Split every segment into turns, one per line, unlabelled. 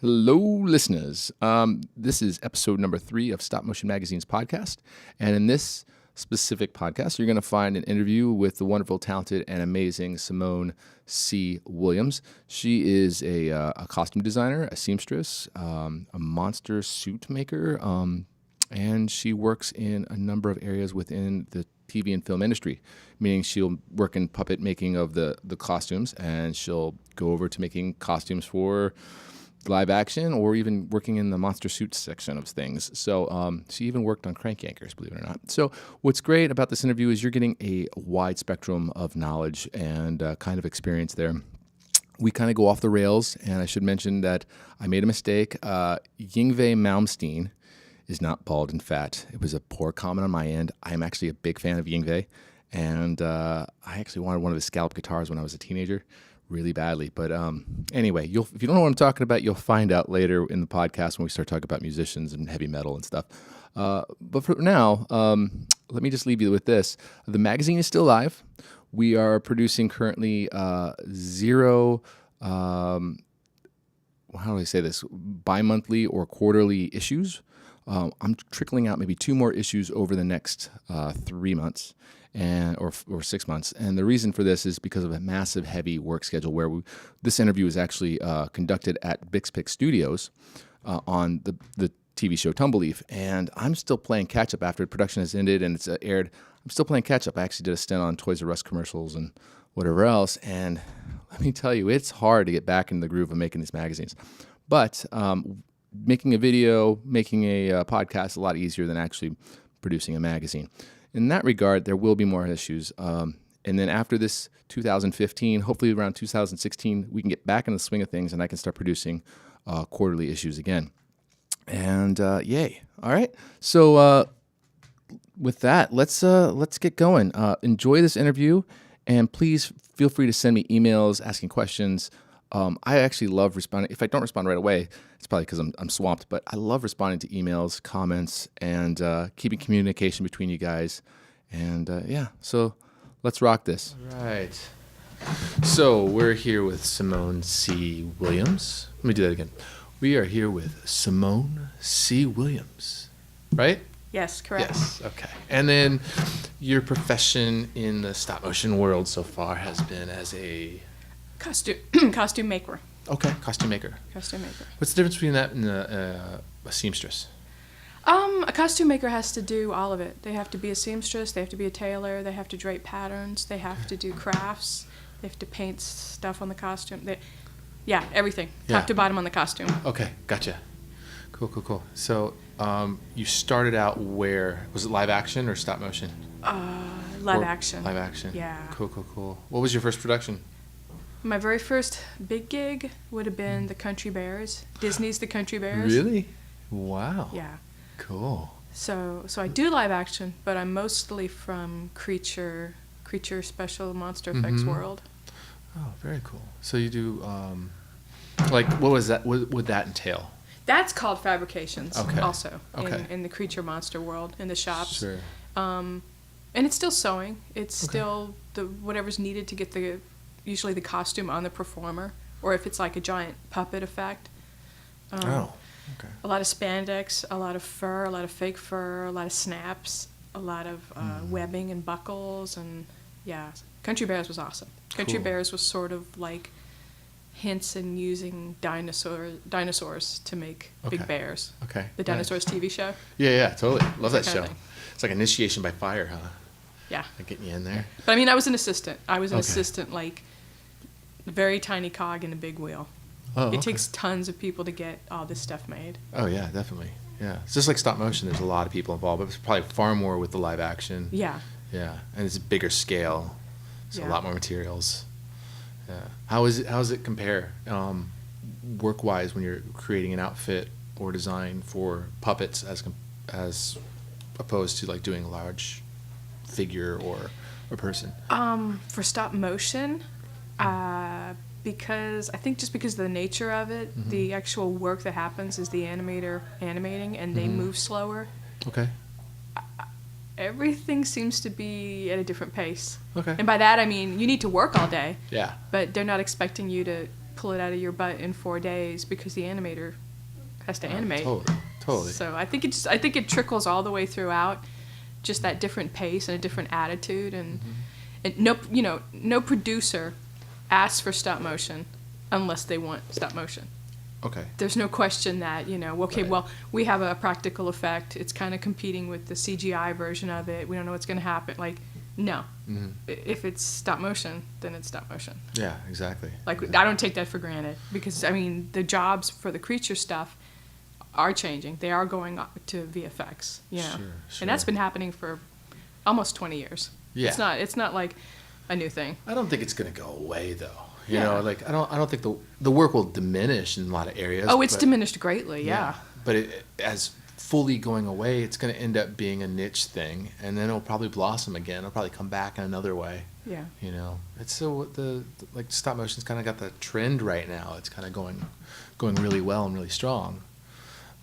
Hello, listeners. This is episode number 3 of Stop Motion Magazine's podcast. And in this specific podcast, you're going to find an interview with the wonderful, talented, and amazing Simone C. Williams. She is a costume designer, a seamstress, a monster suit maker, and she works in a number of areas within the TV and film industry, meaning she'll work in puppet making of the costumes, and she'll go over to making costumes for live action or even working in the monster suit section of things. So she even worked on crank yankers, believe it or not. So what's great about this interview is you're getting a wide spectrum of knowledge and kind of experience there. We kind of go off the rails, and I should mention that I made a mistake. Yngwie Malmsteen is not bald and fat. It was a poor comment on my end. I'm actually a big fan of Yngwie, and I actually wanted one of his scallop guitars when I was a teenager really badly. But anyway, if you don't know what I'm talking about, you'll find out later in the podcast when we start talking about musicians and heavy metal and stuff. But for now, let me just leave you with this. The magazine is still live. We are producing currently zero, how do I say this, bi-monthly or quarterly issues. I'm trickling out maybe 2 more issues over the next 3 months. Or 6 months. And the reason for this is because of a massive, heavy work schedule where this interview is actually conducted at Bixpic Studios on the TV show Tumbleleaf. And I'm still playing catch-up after production has ended and it's aired. I'm still playing catch-up. I actually did a stint on Toys R Us commercials and whatever else. And let me tell you, it's hard to get back in the groove of making these magazines. But making a video, making a podcast is a lot easier than actually producing a magazine. In that regard, there will be more issues. And then after this 2015, hopefully around 2016, we can get back in the swing of things and I can start producing quarterly issues again. And yay. All right. So with that, let's get going. Enjoy this interview, and please feel free to send me emails asking questions. I actually love responding. If I don't respond right away, it's probably because I'm swamped, but I love responding to emails, comments, and keeping communication between you guys. And so let's rock this. All right. So we're here with Simone C. Williams. Let me do that again. We are here with Simone C. Williams, right?
Yes, correct.
Yes, okay. And then your profession in the stop motion world so far has been as a
Costume maker.
Okay, costume maker.
Costume maker.
What's the difference between that and a seamstress?
A costume maker has to do all of it. They have to be a seamstress, they have to be a tailor, they have to drape patterns, they have to do crafts, they have to paint stuff on the costume. Everything. Top to bottom on the costume.
Okay, gotcha. Cool. So you started out where? Was it live action or stop motion?
Live action.
Live action.
Yeah.
Cool. What was your first production?
My very first big gig would have been the Country Bears. Disney's The Country Bears.
Really? Wow.
Yeah.
Cool.
So I do live action, but I'm mostly from creature special monster effects world.
Oh, very cool. So you do, what was that? What would that entail?
That's called fabrications.
Okay.
Also
Okay.
in the creature monster world in the shops.
Sure.
And it's still sewing. It's still whatever's needed to get usually the costume on the performer, or if it's like a giant puppet effect.
Okay.
A lot of spandex, a lot of fur, a lot of fake fur, a lot of snaps, a lot of webbing and buckles, and Country Bears was awesome. Country Bears was sort of like hints in using dinosaurs to make big bears.
Okay.
The Dinosaurs TV show.
Yeah, totally. Love that show.
Thing.
It's like initiation by fire, huh?
Yeah.
Like getting you in there.
But I mean, I was an assistant. Assistant, like a very tiny cog in a big wheel.
Oh,
It takes tons of people to get all this stuff made.
Oh, yeah, definitely. Yeah. It's just like stop motion. There's a lot of people involved, but it's probably far more with the live action.
Yeah.
Yeah. And it's a bigger scale. So a
Yeah.
lot more materials. Yeah. How does it compare work-wise when you're creating an outfit or design for puppets as opposed to like doing a large figure or a person?
For stop motion, because of the nature of it, the actual work that happens is the animator animating, and they move slower.
Okay.
Everything seems to be at a different pace.
Okay.
And by that I mean you need to work all day.
Yeah.
But they're not expecting you to pull it out of your butt in 4 days because the animator has to animate.
Totally.
So I think it trickles all the way throughout, just that different pace and a different attitude, and no producer asks for stop motion unless they want stop motion.
Okay.
There's no question that, well, we have a practical effect. It's kind of competing with the CGI version of it. We don't know what's going to happen. Like, no. Mm-hmm. If it's stop motion, then it's stop motion.
Yeah, exactly.
I don't take that for granted because, the jobs for the creature stuff are changing. They are going up to VFX, Sure. And that's been happening for almost 20 years.
Yeah.
It's not like a new thing.
I don't think it's going to go away, though. I don't think the work will diminish in a lot of areas.
Oh, it's diminished greatly, yeah.
But as fully going away, it's going to end up being a niche thing, and then it'll probably blossom again. It'll probably come back in another way.
Yeah.
It's so the stop motion's kind of got the trend right now. It's kind of going really well and really strong.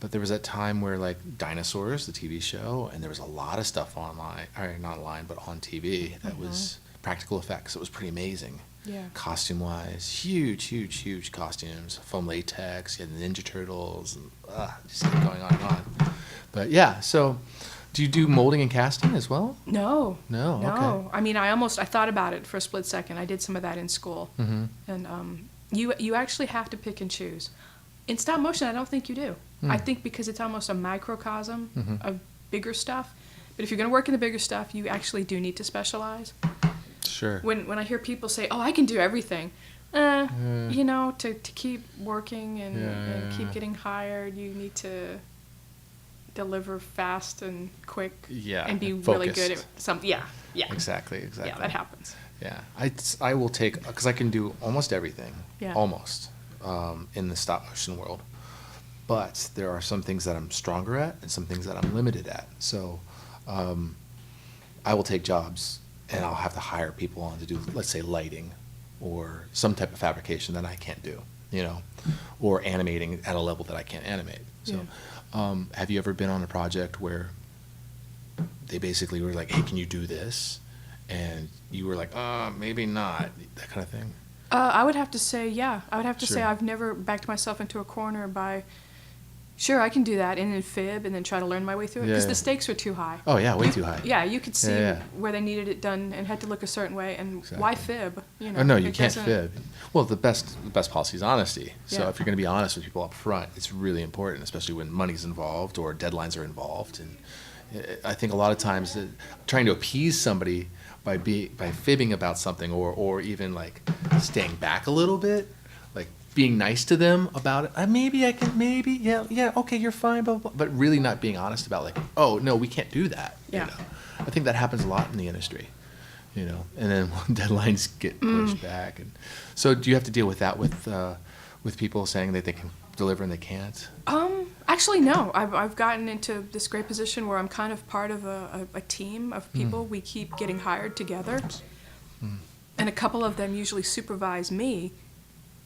But there was that time where Dinosaurs, the TV show, and there was a lot of stuff online, or not online, but on TV that was practical effects. It was pretty amazing.
Yeah.
Costume-wise, huge costumes, foam latex, you had the Ninja Turtles, and just kept going on and on. But yeah, so do you do molding and casting as well?
No.
Okay.
I thought about it for a split second. I did some of that in school. Mm-hmm. And you actually have to pick and choose. In stop motion, I don't think you do. I think because it's almost a microcosm of bigger stuff. But if you're going to work in the bigger stuff, you actually do need to specialize.
Sure.
When I hear people say, "Oh, I can do everything," to keep working and keep getting hired, you need to deliver fast and quick and be
focused.
Really good at something. Yeah.
Exactly.
Yeah, that happens.
Yeah, I will take, because I can do almost everything.
Yeah.
Almost in the stop motion world, but there are some things that I'm stronger at and some things that I'm limited at. So I will take jobs. And I'll have to hire people on to do, let's say, lighting or some type of fabrication that I can't do, or animating at a level that I can't animate. So have you ever been on a project where they basically were like, hey, can you do this? And you were like, maybe not, that kind of thing?
I would have to say, yeah. I would have to
Sure.
say I've never backed myself into a corner by, sure, I can do that, and then fib, and then try to learn my way through it, because the stakes were too high.
Oh, yeah, way too high.
Yeah, you could see where they needed it done and had to look a certain way, and why fib?
Oh, no, you can't fib. Well, the best policy is honesty. So
Yeah.
if you're going to be honest with people up front, it's really important, especially when money's involved or deadlines are involved. And I think a lot of times trying to appease somebody by fibbing about something or even staying back a little bit, being nice to them about it. Okay, you're fine, blah, blah, but really not being honest about oh, no, we can't do that.
Yeah.
I think that happens a lot in the industry, and then deadlines get pushed back. And so do you have to deal with that with people saying that they can deliver and they can't?
Actually, no. I've gotten into this great position where I'm kind of part of a team of people. We keep getting hired together. And a couple of them usually supervise me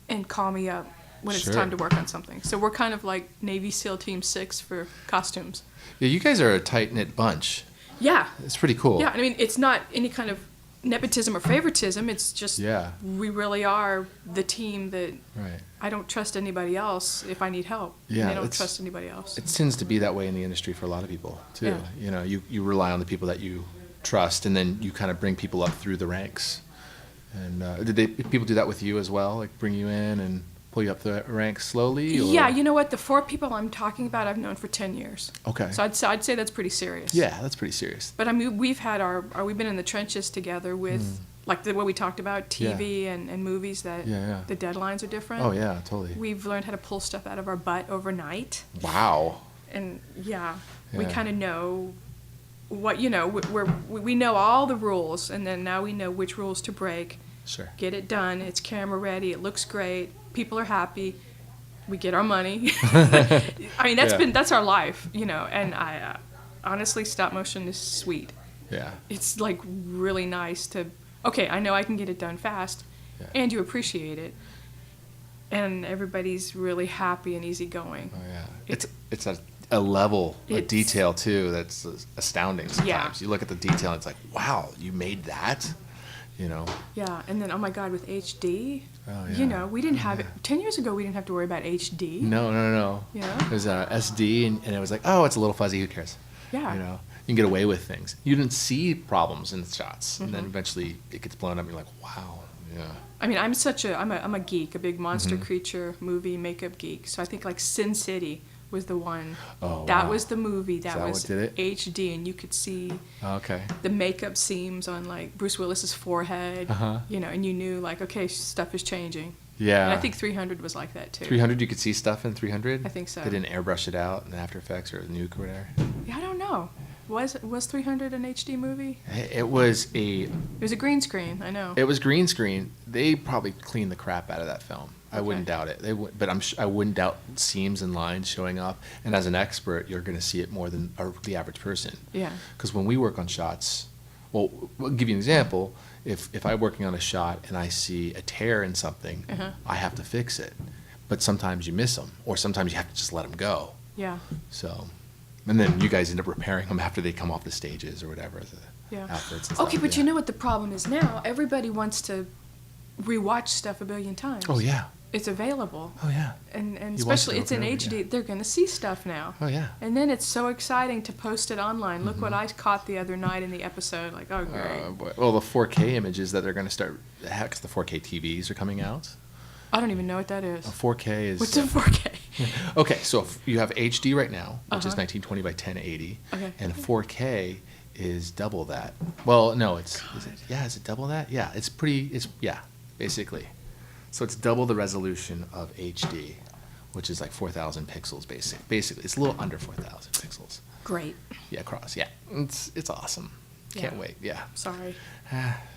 and call me up when it's time to work on something. So we're kind of like Navy SEAL Team 6 for costumes.
Yeah, you guys are a tight-knit bunch.
Yeah.
It's pretty cool.
Yeah, it's not any kind of nepotism or favoritism. It's just we really are the team that I don't trust anybody else if I need help.
Yeah,
and they don't trust anybody else.
It tends to be that way in the industry for a lot of people, too. Yeah. You rely on the people that you trust, and then you kind of bring people up through the ranks. And did people do that with you as well? Bring you in and pull you up the ranks slowly? Or?
Yeah, you know what? The 4 people I'm talking about, I've known for 10 years.
Okay.
So I'd say that's pretty serious.
Yeah, that's pretty serious.
But we've had we've been in the trenches together with what we talked about, TV and movies that the deadlines are different.
Oh yeah, totally.
We've learned how to pull stuff out of our butt overnight.
Wow.
And we kind of know what we know all the rules, and then now we know which rules to break.
Sure.
Get it done. It's camera ready. It looks great. People are happy. We get our money. That's our life, And I honestly, stop motion is sweet.
Yeah.
It's really nice to. Okay, I know I can get it done fast, and you appreciate it, and everybody's really happy and easygoing.
Oh yeah. It's a level of detail too that's astounding sometimes.
Yeah.
You look at the detail and it's like, wow, you made that. you know.
Yeah, and then, oh my God, with HD,
Oh, yeah.
you know, we didn't have it. 10 years ago, we didn't have to worry about HD.
No.
You know?
It was SD, and it was like, oh, it's a little fuzzy. Who cares?
Yeah.
You know, you can get away with things. You didn't see problems in the shots, and then
Mm-hmm.
eventually it gets blown up. And you're like, wow, yeah.
I mean, I'm a geek, a big monster creature movie makeup geek. So I think like Sin City was the one.
Oh,
that
wow.
was the movie that
that
was
what did it?
HD, and you could see
Okay.
the makeup seams on like Bruce Willis's forehead.
Uh-huh.
You know, and you knew like, okay, stuff is changing.
Yeah.
And I think 300 was like that too.
300, you could see stuff in 300?
I think so.
They didn't airbrush it out in After Effects or Nuke or whatever?
Yeah, I don't know. Was 300 an HD movie?
It was
It was a green screen. I know.
It was green screen. They probably cleaned the crap out of that film. I
Okay.
wouldn't doubt it. But I wouldn't doubt seams and lines showing up. And as an expert, you're going to see it more than the average person.
Yeah.
Because when we work on shots, well, I'll give you an example. If I'm working on a shot and I see a tear in something,
Uh-huh.
I have to fix it. But sometimes you miss them, or sometimes you have to just let them go.
Yeah.
So, and then you guys end up repairing them after they come off the stages or whatever. The
Yeah.
outfits and
Okay,
stuff,
but
yeah.
you know what the problem is now? Everybody wants to rewatch stuff a billion times.
Oh yeah.
It's available.
Oh yeah.
And
You watch
especially
it
it's in
over and
HD,
over, yeah.
they're going to see stuff now.
Oh yeah.
And then it's so exciting to post it online. Look
Mm-hmm.
what I caught the other night in the episode. Like, oh, great.
Boy. Well, the 4K images that they're going to start, heck, the 4K TVs are coming out.
I don't even know what that is.
A 4K is.
What's a 4K?
Okay, so if you have HD right now, which is
Uh-huh.
1920 by 1080,
Okay.
and 4K is double that. Well, no, is it double that? Yeah, basically. So it's double the resolution of HD, which is like 4,000 pixels, basically. It's a little under 4,000 pixels.
Great.
Yeah, across. Yeah, it's awesome. Can't
Yeah.
wait. Yeah.
Sorry.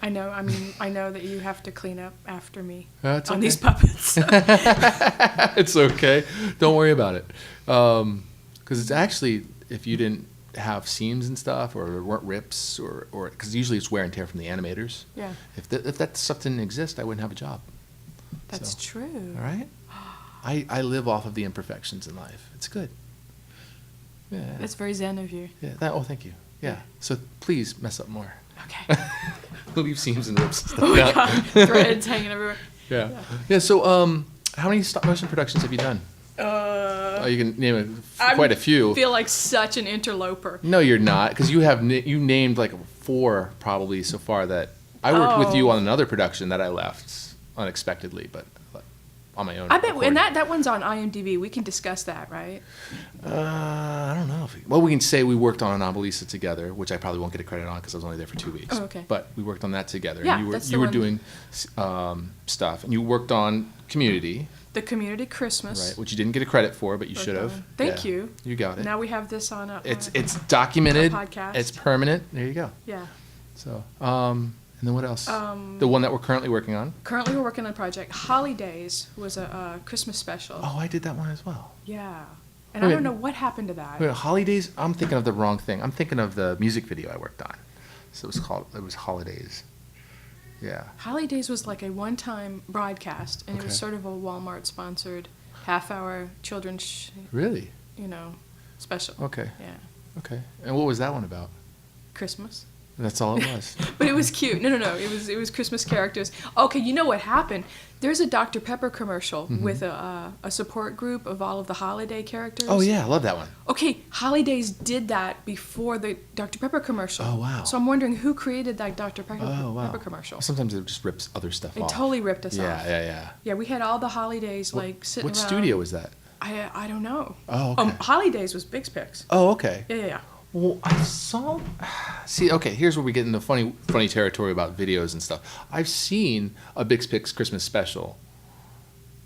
I know. I mean, I know that you have to clean up after me
It's
on
okay.
these puppets.
It's okay. Don't worry about it. Because it's actually, if you didn't have seams and stuff, or there weren't rips, or because usually it's wear and tear from the animators.
Yeah.
If that stuff didn't exist, I wouldn't have a job.
That's
So,
true.
All right. I live off of the imperfections in life. It's good. Yeah.
That's very zen of you.
Yeah. Thank you. Yeah. So please mess up more.
Okay.
Leave seams and rips. And stuff
Oh my
out.
God. Threads hanging everywhere.
Yeah. Yeah. So how many stop motion productions have you done? You can name quite a few.
I feel like such an interloper.
No, you're not, because you named like 4 probably so far that I worked with you
Oh.
on another production that I left unexpectedly, but on my own.
I bet,
accord.
and that one's on IMDb. We can discuss that, right?
I don't know. We can say we worked on Anomalisa together, which I probably won't get a credit on because I was only there for 2 weeks.
Oh, okay.
But we worked on that together.
Yeah,
and
that's the
you were
one.
doing stuff, and you worked on Community,
The Community Christmas.
right? Which you didn't get a credit for, but you
Worked
should have.
on. Thank
Yeah.
you.
You got it.
Now we have this on a.
It's documented.
a podcast.
It's permanent. There you go.
Yeah.
So, and then what else?
Um,
The one that we're currently working on.
Currently, we're working on a project. Holidays was a Christmas special.
Oh, I did that one as well.
Yeah. And
Wait.
I don't know what happened to that.
Wait, Holidays? I'm thinking of the wrong thing. I'm thinking of the music video I worked on. So it was Holidays. Yeah.
Holidays was like a one-time broadcast, and it was
Okay.
sort of a Walmart-sponsored half-hour children's,
Really?
special.
Okay.
Yeah.
Okay. And what was that one about?
Christmas.
That's all it was.
But it was cute. No. It was Christmas characters. Okay, you know what happened? There's a Dr. Pepper commercial with a support group of all of the holiday characters.
Oh yeah, I love that one.
Okay, Holidays did that before the Dr. Pepper commercial.
Oh, wow.
So I'm wondering who created that Dr. Pepper,
Oh wow.
Pepper commercial.
Sometimes it just rips other stuff
It
off.
totally ripped us
Yeah,
off.
yeah.
Yeah, we had all the Holidays like sitting
What
around.
studio was that?
I don't know.
Oh, okay.
Holidays was Big Picks.
Oh, okay.
Yeah.
Well, I saw. See, okay, here's where we get into funny territory about videos and stuff. I've seen a Bix Pix Christmas special.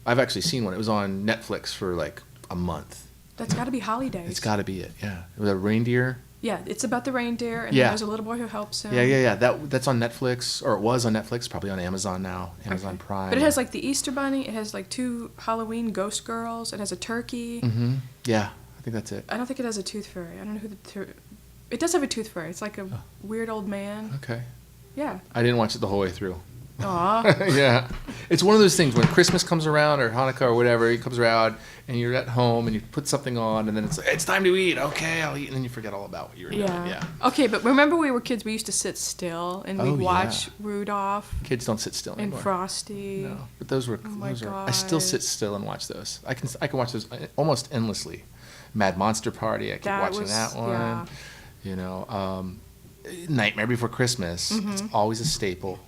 I've actually seen one. It was on Netflix for like a month.
That's got to be Holidays.
It's got to be it. Yeah, it was a reindeer.
Yeah, it's about the reindeer, and
Yeah.
there's a little boy who helps him.
Yeah. That's on Netflix, or it was on Netflix. Probably on Amazon now. Amazon
Okay.
Prime.
But it has like the Easter Bunny. It has like 2 Halloween ghost girls. It has a turkey.
Mm-hmm. Yeah, I think that's it.
I don't think it has a tooth fairy. I don't know who the it does have a tooth fairy. It's like a weird old man.
Okay.
Yeah.
I didn't watch it the whole way through.
Aw.
Yeah. It's one of those things when Christmas comes around or Hanukkah or whatever, it comes around and you're at home and you put something on and then it's like, it's time to eat. Okay, I'll eat. And then you forget all about what you were doing. Yeah.
Okay, but remember we were kids, we used to sit still and we'd
Oh,
watch
yeah.
Rudolph
Kids don't sit still
and
anymore.
Frosty.
No, but those were.
Oh my
I still
God.
sit still and watch those. I can watch those almost endlessly. Mad Monster Party. I keep
That
watching
was-
that one.
yeah.
You know, Nightmare Before Christmas. It's always a staple.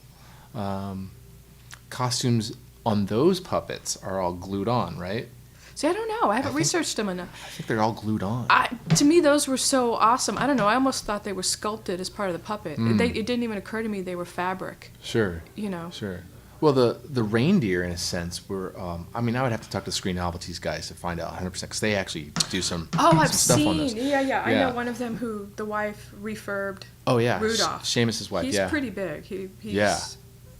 Costumes on those puppets are all glued on, right?
See, I don't know. I haven't
think-
researched them enough.
I think they're all glued on.
To me, those were so awesome. I don't know. I almost thought they were sculpted as part of the puppet. It didn't even occur to me they were fabric.
Sure.
You know.
Sure. Well, the reindeer, in a sense, were. I mean, I would have to talk to Screen Novelties guys to find out 100% because they actually do some.
Oh,
some
I've
stuff on those.
seen. Yeah. I
Yeah.
know one of them who the wife refurbed.
Oh yeah,
Rudolph.
Seamus's wife.
He's
yeah.
pretty big. He's,
Yeah.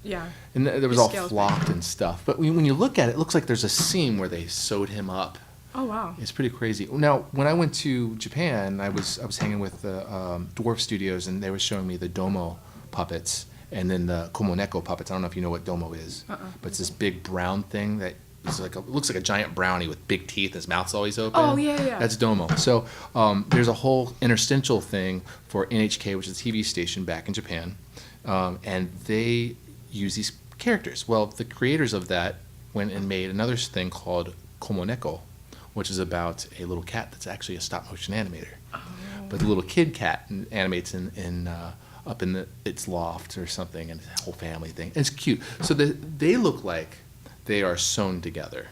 Yeah.
And there was
His
all
scale's big.
flocked and stuff. But when you look at it, it looks like there's a seam where they sewed him up.
Oh wow.
It's pretty crazy. Now, when I went to Japan, I was hanging with the Dwarf Studios, and they were showing me the Domo puppets and then the Komoneko puppets. I don't know if you know what Domo is, but it's this big brown thing that is like looks like a giant brownie with big teeth. His mouth's always open.
Oh, yeah.
That's Domo. So there's a whole interstitial thing for NHK, which is a TV station back in Japan, and they use these characters. Well, the creators of that went and made another thing called Komoneko, which is about a little cat that's actually a stop motion animator.
Oh.
But the little kid cat animates up in its loft or something, and it's a whole family thing. It's cute. So they look like they are sewn together.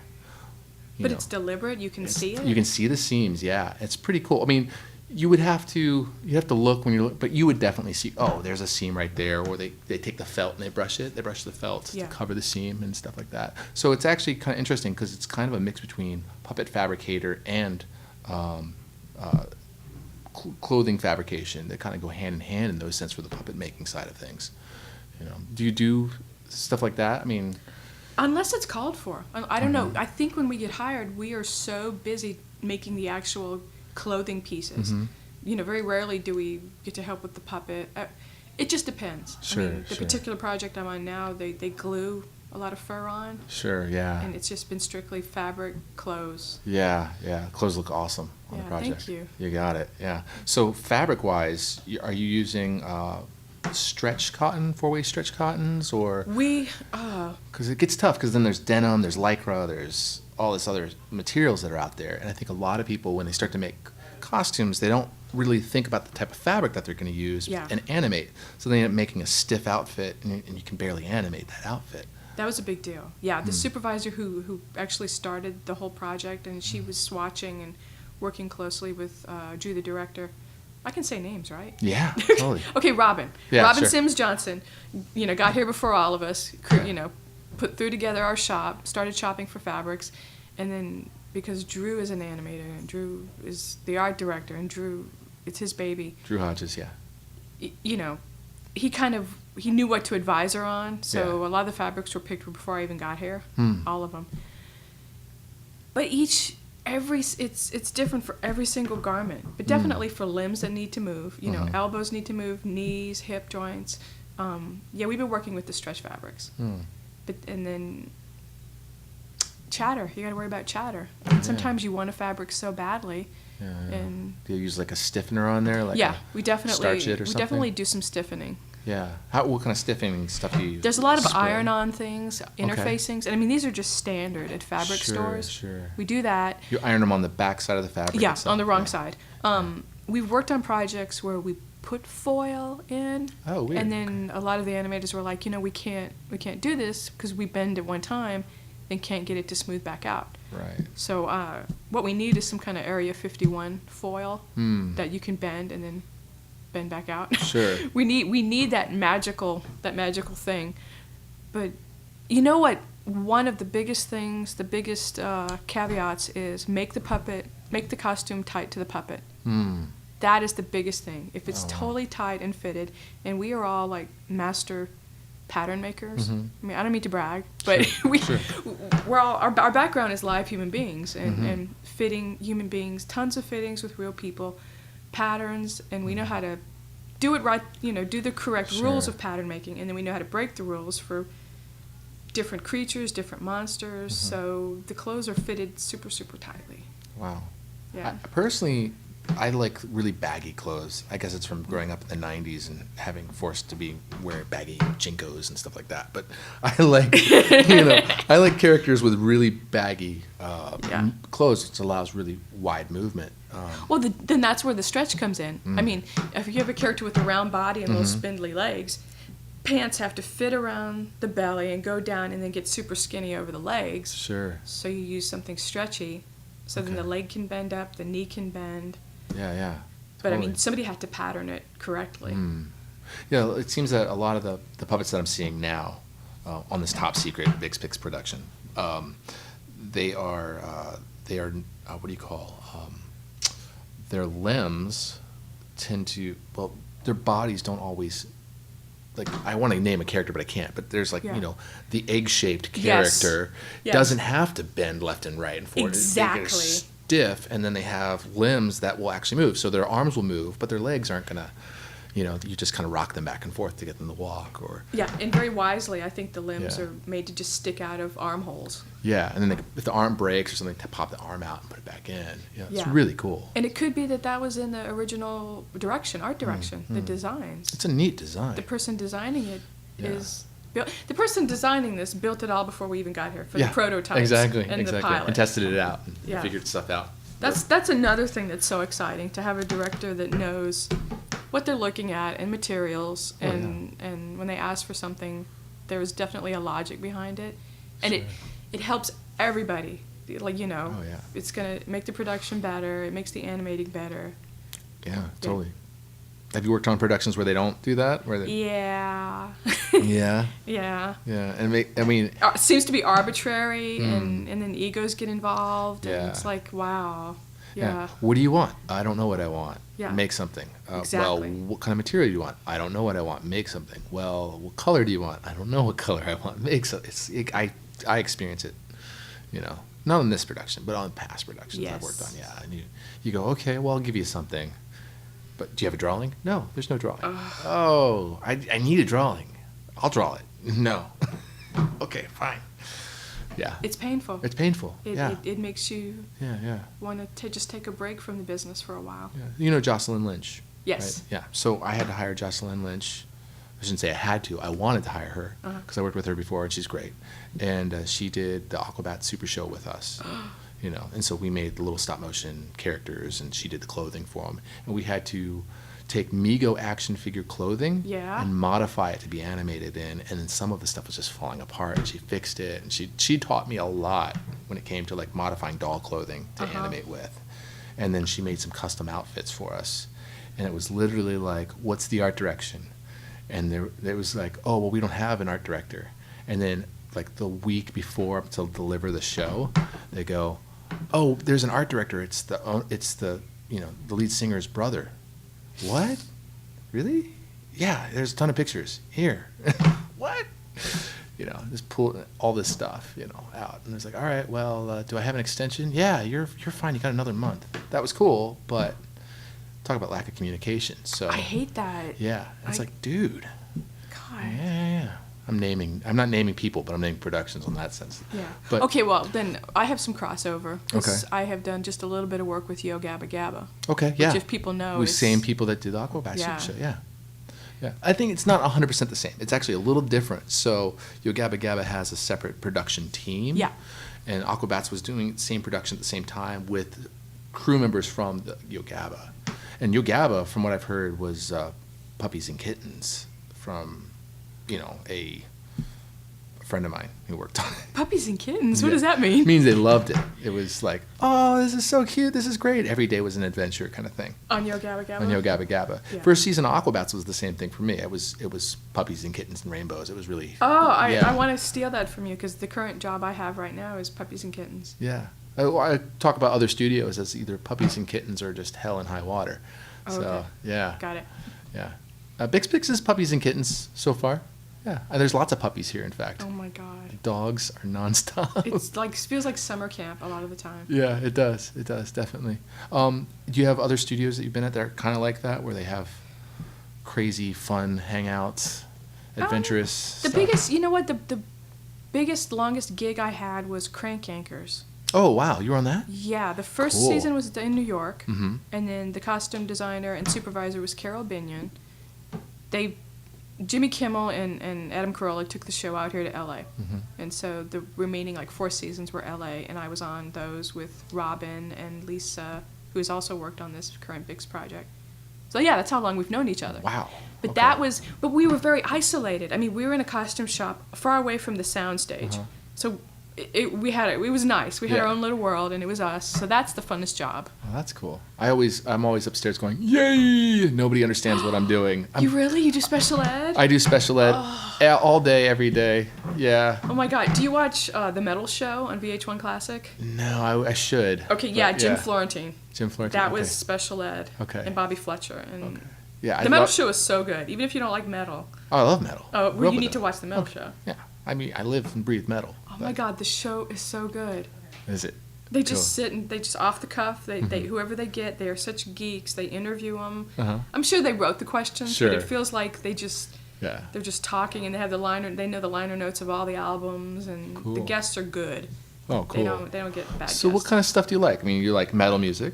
But it's deliberate. You can see it.
You can see the seams. Yeah, it's pretty cool. I mean, you have to look when you look, but you would definitely see. Oh, there's a seam right there. Or they take the felt and they brush it. They brush the felt
Yeah.
to cover the seam and stuff like that. So it's actually kind of interesting because it's kind of a mix between puppet fabricator and clothing fabrication that kind of go hand in hand in those sense for the puppet making side of things. You know, do you do stuff like that? I mean,
Unless it's called for. I don't
Mm-hmm.
know. I think when we get hired, we are so busy making the actual clothing pieces.
Mm-hmm.
You know, very rarely do we get to help with the puppet. It just depends.
Sure,
the
sure.
particular project I'm on now, they glue a lot of fur on,
sure, yeah.
and it's just been strictly fabric clothes.
Yeah. Clothes look awesome on the
Yeah,
project.
thank you.
You got it. Yeah. So fabric-wise, are you using stretch cotton, 4-way stretch cottons, or
We,
because it gets tough because then there's denim, there's lycra, there's all this other materials that are out there, and I think a lot of people when they start to make costumes, they don't really think about the type of fabric that they're going to use
Yeah.
and animate. So they end up making a stiff outfit, and you can barely animate that outfit.
that was a big deal. Yeah, the supervisor who actually started the whole project, and she was swatching and working closely with Drew, the director. I can say names, right?
Yeah, totally.
Okay, Robin.
Yeah,
Robin
sure.
Sims Johnson, got here before all of us, threw together our shop, started shopping for fabrics, and then because Drew is an animator and Drew is the art director and Drew, it's his baby,
Drew Hodges, yeah.
he knew what to advise her on, so
Yeah.
a lot of the fabrics were picked before I even got here,
Hmm.
all of them. But it's different for every single garment, but definitely for limbs that need to move. Elbows need to move, knees, hip joints. We've been working with the stretch fabrics, and then chatter. You got to worry about chatter. Sometimes you want a fabric so badly,
Yeah.
and
Do you use like a stiffener on there? Like
we definitely
starch it or something?
do some stiffening.
Yeah. What kind of stiffening stuff do you use?
There's a lot of
Spray?
iron-on things, interfacings, and I mean these are just standard at fabric stores.
Sure.
We do that.
You iron them on the back side of the fabric.
Yeah,
itself.
on the wrong
Yeah.
side. We've worked on projects where we put foil in,
Oh, weird.
and then a lot of the animators were like, we can't do this because we bend at one time, and can't get it to smooth back out.
Right.
So what we need is some kind of Area 51 foil that you can bend and then bend back out.
Sure.
we need that magical thing. But you know what? One of the biggest things, the biggest caveats is make the costume tight to the puppet. That is the biggest thing. If it's totally tight and fitted, and we are all like master pattern makers. I mean, I don't mean to brag, but we're all our background is live human beings and fitting human beings, tons of fittings with real people, patterns, and we know how to do it right. Do the correct rules of pattern making, and then we know how to break the rules for different creatures, different monsters. So the clothes are fitted super, super tightly.
Wow.
Yeah.
Personally, I like really baggy clothes. I guess it's from growing up in the 90s and having forced to wear baggy Jinkos and stuff like that. But I like, I like characters with really baggy clothes, which allows really wide movement.
Well, then that's where the stretch comes in. I mean, if you have a character with a round body and little spindly legs, pants have to fit around the belly and go down and then get super skinny over the legs.
Sure.
So you use something stretchy. So then the leg can bend up, the knee can bend.
Yeah, yeah.
But
Totally.
I mean, somebody had to pattern it correctly.
Yeah, it seems that a lot of the puppets that I'm seeing now on this top secret Big Pix production, they are what do you call? Their limbs tend to, well, their bodies don't always, like, I want to name a character, but I can't. But there's like, the egg-shaped character doesn't have to bend left and right and forward.
Exactly.
They're stiff, and then they have limbs that will actually move. So their arms will move, but their legs aren't going to, you just kind of rock them back and forth to get them to walk. Or
and very wisely, I think the limbs are made to just stick out of armholes.
Yeah, and then if the arm breaks or something, to pop the arm out and put it back in. It's really cool.
And it could be that was in the original art direction, the designs.
It's a neat design.
The person designing it is the person designing this built it all before we even got here for the prototypes
exactly,
and the pilot.
And tested it out and figured stuff out.
That's another thing that's so exciting, to have a director that knows what they're looking at and materials, and when they ask for something, there is definitely a logic behind it, and it helps everybody. Like, it's gonna make the production better. It makes the animating better.
Yeah, totally. Have you worked on productions where they don't do that?
Yeah.
Yeah.
Yeah.
Yeah, and I mean,
it seems to be arbitrary, and then egos get involved, and it's like, wow. Yeah.
What do you want? I don't know what I want.
Yeah.
Make something.
Exactly.
Well, what kind of material do you want? I don't know what I want. Make something. Well, what color do you want? I don't know what color I want. Make something. I experience it, not in this production, but on past productions I've worked on. Yeah, and you go, okay, well, I'll give you something. But do you have a drawing? No, there's no drawing. Oh, I need a drawing. I'll draw it. No. Okay, fine. Yeah.
It's painful.
It's painful.
It makes you
yeah.
want to just take a break from the business for a while.
Yeah. You know Jocelyn Lynch?
Yes.
Right? Yeah. So I had to hire Jocelyn Lynch. I shouldn't say I had to. I wanted to hire her because I worked with her before, and she's great. And she did the Aquabat Super Show with us. And so we made the little stop motion characters, and she did the clothing for them. And we had to take Mego action figure clothing and modify it to be animated in, and then some of the stuff was just falling apart, and she fixed it, and she taught me a lot when it came to like modifying doll clothing to animate with. And then she made some custom outfits for us, and it was literally like, what's the art direction? And there was like, oh, well, we don't have an art director. And then like the week before to deliver the show, they go, oh, there's an art director. It's the the lead singer's brother. What? Really? Yeah, there's a ton of pictures. Here. What? Just pull all this stuff, out. And it's like, all right, well, do I have an extension? Yeah, you're fine. You got another month. That was cool, but talk about lack of communication. So
I hate that.
Yeah. It's like, dude.
God.
Yeah. I'm not naming people, but I'm naming productions in that sense.
Yeah.
But,
okay, well, then I have some crossover.
Okay.
I have done just a little bit of work with Yo Gabba Gabba.
Okay, yeah.
Which, if people know,
the same people that did the Aquabat Super Show, yeah. I think it's not 100% the same. It's actually a little different. So Yo Gabba Gabba has a separate production team.
Yeah.
And Aquabats was doing the same production at the same time with crew members from the Yo Gabba. And Yo Gabba, from what I've heard, was Puppies and Kittens from, a friend of mine who worked on it.
Puppies and Kittens? What does that mean?
It means they loved it. It was like, oh, this is so cute. This is great. Every day was an adventure kind of thing.
On Yo Gabba Gabba?
On Yo Gabba Gabba. Yeah. First season of Aquabats was the same thing for me. It was Puppies and Kittens and Rainbows. It was really...
Oh, I want to steal that from you, because the current job I have right now is Puppies and Kittens.
Yeah. I talk about other studios as either Puppies and Kittens or just Hell and High Water.
Oh,
so,
okay.
Yeah.
Got it.
Yeah. Big Pix is Puppies and Kittens so far. Yeah, and there's lots of puppies here, in fact.
Oh my God.
Dogs are nonstop.
It's like, feels like summer camp a lot of the time.
Yeah, it does. It does, definitely. Do you have other studios that you've been at that are kind of like that, where they have crazy, fun hangouts, adventurous
The
stuff?
biggest, you know what, the biggest, longest gig I had was Crank Anchors.
Oh, wow. You were on that?
Yeah, the first
Cool.
season was in New York,
Mm-hmm.
and then the costume designer and supervisor was Carol Binion. Jimmy Kimmel and Adam Carolla took the show out here to L.A.
Mm-hmm.
And so the remaining 4 seasons were L.A., and I was on those with Robin and Lisa, who has also worked on this current Bix project. So yeah, that's how long we've known each other.
Wow.
But
Okay.
but we were very isolated. I mean, we were in a costume shop far away from the soundstage.
Uh-huh.
So it was nice. We had
Yeah.
our own little world, and it was us. So that's the funnest job.
Oh, that's cool. I'm always upstairs going, yay! Nobody understands what I'm doing.
You do special ed?
I do special ed all day, every day. Yeah.
Oh my God. Do you watch The Metal Show on VH1 Classic?
No, I should.
Okay, yeah,
But,
Jim Florentine.
Jim Florentine.
That
okay.
was special ed.
Okay.
And Bobby Fletcher. And
Okay. Yeah.
The Metal Show is so good, even if you don't like metal.
Oh, I love metal.
Oh,
Grew
well,
up
you
with
need to
it.
watch The Metal
Okay.
Show.
Yeah. I mean, I live and breathe metal.
Oh my God, the show is so good.
Is it?
They just
Cool.
sit and they just off the cuff. They whoever they get, they are such geeks. They interview them.
Uh-huh.
I'm sure they wrote the questions,
Sure.
but it feels like they're just talking and they have they know the liner notes of all the albums, and
Cool.
the guests are good.
Oh, cool.
They don't get bad.
So what
guests.
kind of stuff do you like? I mean, you like metal music,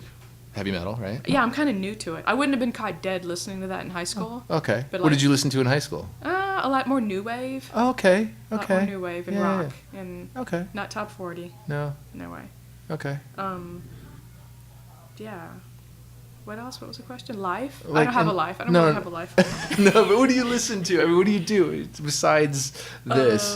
heavy metal, right?
Yeah, I'm kind of new to it. I wouldn't have been caught dead listening to that in high school.
Okay.
But
What
like-
did you listen to in high school?
A lot more new wave.
Oh, okay.
A lot
Okay.
more new wave and
Yeah,
rock and
Okay.
not top 40.
No.
No way.
Okay.
Yeah. What else? What was the question? Life? I
Like,
don't have a life. I don't
no,
really
no.
have a life.
No, but what do you listen to? I mean, what do you do besides this?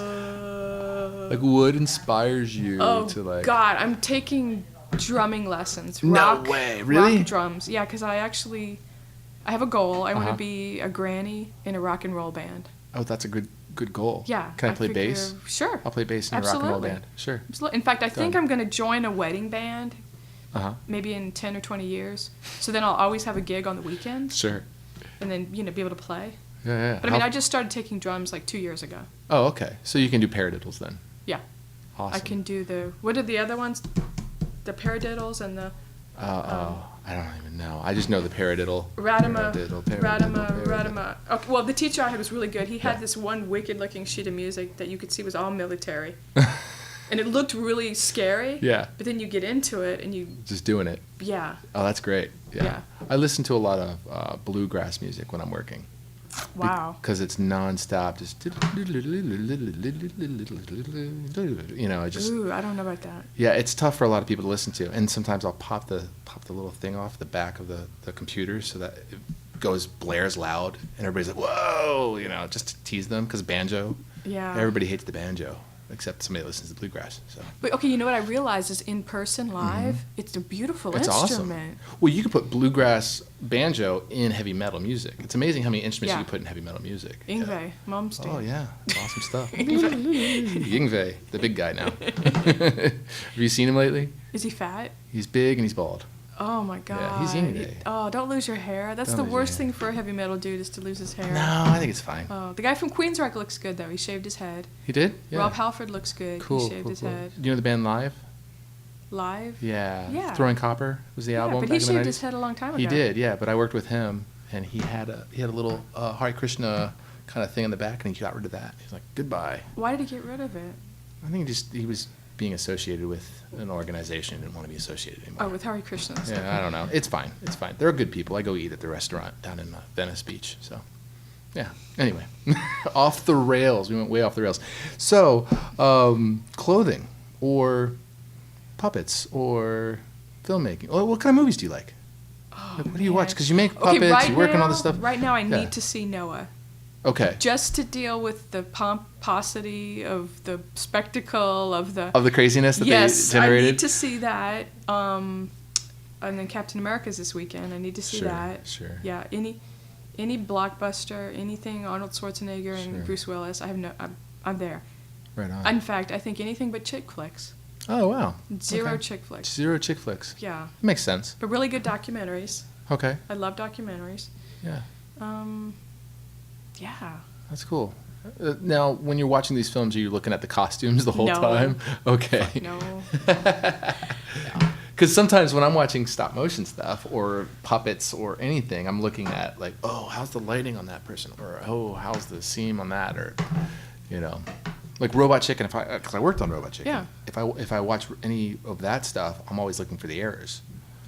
Like, what inspires you
Oh
to like?
God, I'm taking drumming lessons.
No
Rock,
way, really?
Rock drums. Yeah, because I have a goal. I want
Uh-huh.
to be a granny in a rock and roll band.
Oh, that's a good goal.
Yeah.
Can I play bass?
Sure.
I'll play bass in a rock and roll
Absolutely.
band. Sure.
Absolutely. In fact, I think
Done.
I'm going to join a wedding band
Uh huh.
maybe in 10 or 20 years. So then I'll always have a gig on the weekends
Sure.
and then, be able to play.
Yeah, yeah.
But I mean,
How-
I just started taking drums like 2 years ago.
Oh, okay. So you can do paradiddles then.
Yeah.
Awesome.
I can do what are the other ones? The paradiddles and the
I don't even know. I just know the paradiddle.
Radima,
Paradiddle.
Radima. Okay, well, the teacher I had was really good. He had
Yeah.
this one wicked-looking sheet of music that you could see was all military, and it looked really scary.
Yeah.
But then you get into it, and
Just doing it.
yeah.
Oh, that's great. Yeah.
Yeah.
I listen to a lot of bluegrass music when I'm working.
Wow.
Because it's nonstop, just I just
Ooh, I don't know about that.
yeah, it's tough for a lot of people to listen to, and sometimes I'll pop the little thing off the back of the computer so that it blares loud, and everybody's like, whoa, just to tease them, because banjo.
Yeah.
Everybody hates the banjo except somebody that listens to bluegrass. So
But okay, you know what I realized is in person live, it's a beautiful
it's awesome.
instrument.
Well, you can put bluegrass banjo in heavy metal music. It's amazing how many instruments
Yeah.
you can put in heavy metal music.
Ingve,
Yeah.
Malmsteen.
Oh yeah, it's awesome stuff. Yngve, the big guy now. Have you seen him lately?
Is he fat?
He's big and he's bald.
Oh my God.
Yeah, he's Yngve.
Oh, don't lose your hair. That's
Don't
the
lose your
worst
hair.
thing for a heavy metal dude is to lose his hair.
No, I think it's fine.
Oh, the guy from Queensrÿche looks good though. He shaved his head.
He did? Yeah.
Rob Halford looks good.
Cool.
He shaved
cool,
his
cool.
head.
Do you know the band Live?
Live?
Yeah.
Yeah.
Throwing Copper was the album.
Yeah, but
back
he
in the
shaved his
90s.
head a long time ago.
He did, yeah. But I worked with him, and he had a little Hare Krishna kind of thing in the back, and he got rid of that. He's like, goodbye.
Why did he get rid of it?
I think he was being associated with an organization and didn't want to be associated anymore.
Oh, with Hare Krishna. and stuff.
Yeah, I don't know. It's fine. It's fine. They're good people. I go eat at the restaurant down in Venice Beach. So, yeah. Anyway, off the rails. We went way off the rails. So, clothing or puppets or filmmaking. What kind of movies do you like?
Oh,
Like, what do you watch?
man.
Because you make
Okay,
puppets,
right
you work on all
now-
this stuff.
Right now, I
Yeah.
need to see Noah.
Okay.
Just to deal with the pomposity of the spectacle of the.
Of the craziness that
yes,
they generated?
I need to see that. And then Captain America's this weekend. I need to see
Sure,
that.
sure.
Yeah, any blockbuster, anything Arnold Schwarzenegger and
Sure.
Bruce Willis. I'm there.
Right on.
In fact, I think anything but chick flicks.
Oh, wow.
Zero
Okay.
chick flicks.
Zero chick flicks.
Yeah,
Makes sense.
but really good documentaries.
Okay.
I love documentaries.
Yeah.
Yeah.
That's cool. Now, when you're watching these films, are you looking at the costumes the whole
No.
time? Okay.
No.
Because sometimes when I'm watching stop motion stuff or puppets or anything, I'm looking at like, oh, how's the lighting on that person? Or, oh, how's the seam on that? Or, Like Robot Chicken, because I worked on Robot Chicken.
Yeah.
If I watch any of that stuff, I'm always looking for the errors.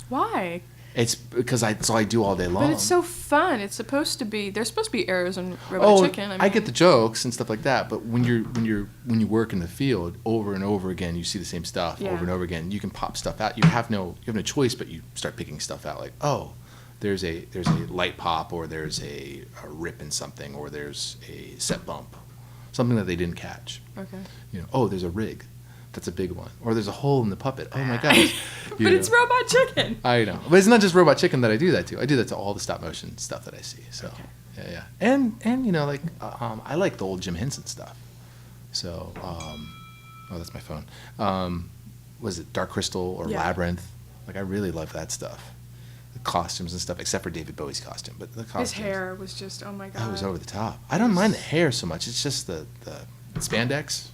Why?
It's because that's all I do all day long.
But it's so fun. It's supposed to be. There's supposed to be errors in Robot Chicken.
I get the jokes and stuff like that. But when you work in the field over and over again, you see the same stuff over and over again. You can pop stuff out. You have no choice, but you start picking stuff out. Like, oh, there's a light pop, or there's a rip in something, or there's a set bump, something that they didn't catch.
Okay.
Oh, there's a rig. That's a big one. Or there's a hole in the puppet. Oh my gosh.
But it's Robot Chicken.
I know. But it's not just Robot Chicken that I do that to. I do that to all the stop motion stuff that I see. So, yeah. And like, I like the old Jim Henson stuff. So, that's my phone. Was it Dark Crystal or Labyrinth? Like, I really love that stuff. The costumes and stuff, except for David Bowie's costume. But the costumes.
His hair was just, oh my God.
That was over the top. I don't mind the hair so much. It's just the spandex.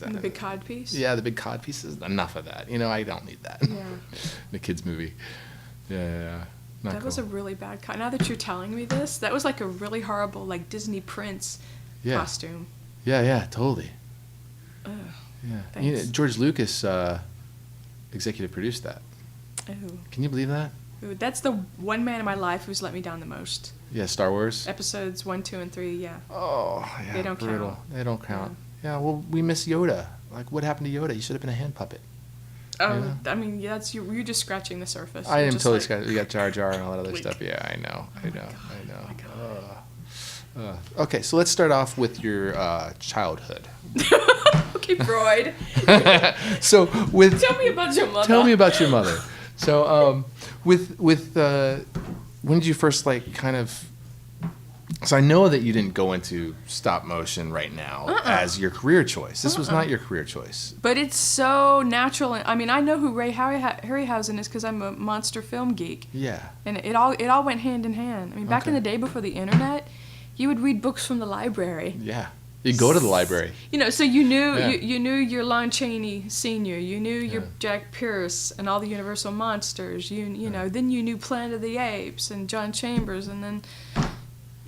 And the big cod piece?
Yeah, the big cod pieces. Enough of that. I don't need that.
Yeah.
The kids' movie. Yeah. Not
that
cool.
was a really bad Now that you're telling me this, that was like a really horrible, like Disney Prince costume.
Yeah, totally.
Ugh.
Yeah.
Thanks.
George Lucas executive produced that.
Ooh.
Can you believe that?
Ooh, that's the one man in my life who's let me down the most.
Yeah, Star Wars.
Episodes 1, 2, and 3, yeah.
Oh, yeah.
They don't
brutal.
count.
They don't count. Yeah, well, we miss Yoda. Like, what happened to Yoda? He should have been a hand puppet.
Oh, I mean, yeah, you're just scratching the surface.
I am totally
like,
scratching. We got Jar Jar and all that other
Click.
stuff. Yeah, I know.
Oh my God.
Okay, so let's start off with your childhood.
Okay, Freud.
So with
Tell me about your mother.
Tell me about your mother. So with when did you first like kind of? So I know that you didn't go into stop motion right now as your career choice. This was not your career choice.
But it's so natural. I mean, I know who Ray Harryhausen is because I'm a monster film geek.
Yeah.
And it all went hand in hand. I mean, back in the day before the internet, you would read books from the library.
Yeah. You go to the library.
So you knew you knew your Lon Chaney Sr., you knew your Jack Pierce and all the Universal monsters. You know, then you knew Planet of the Apes and John Chambers, and then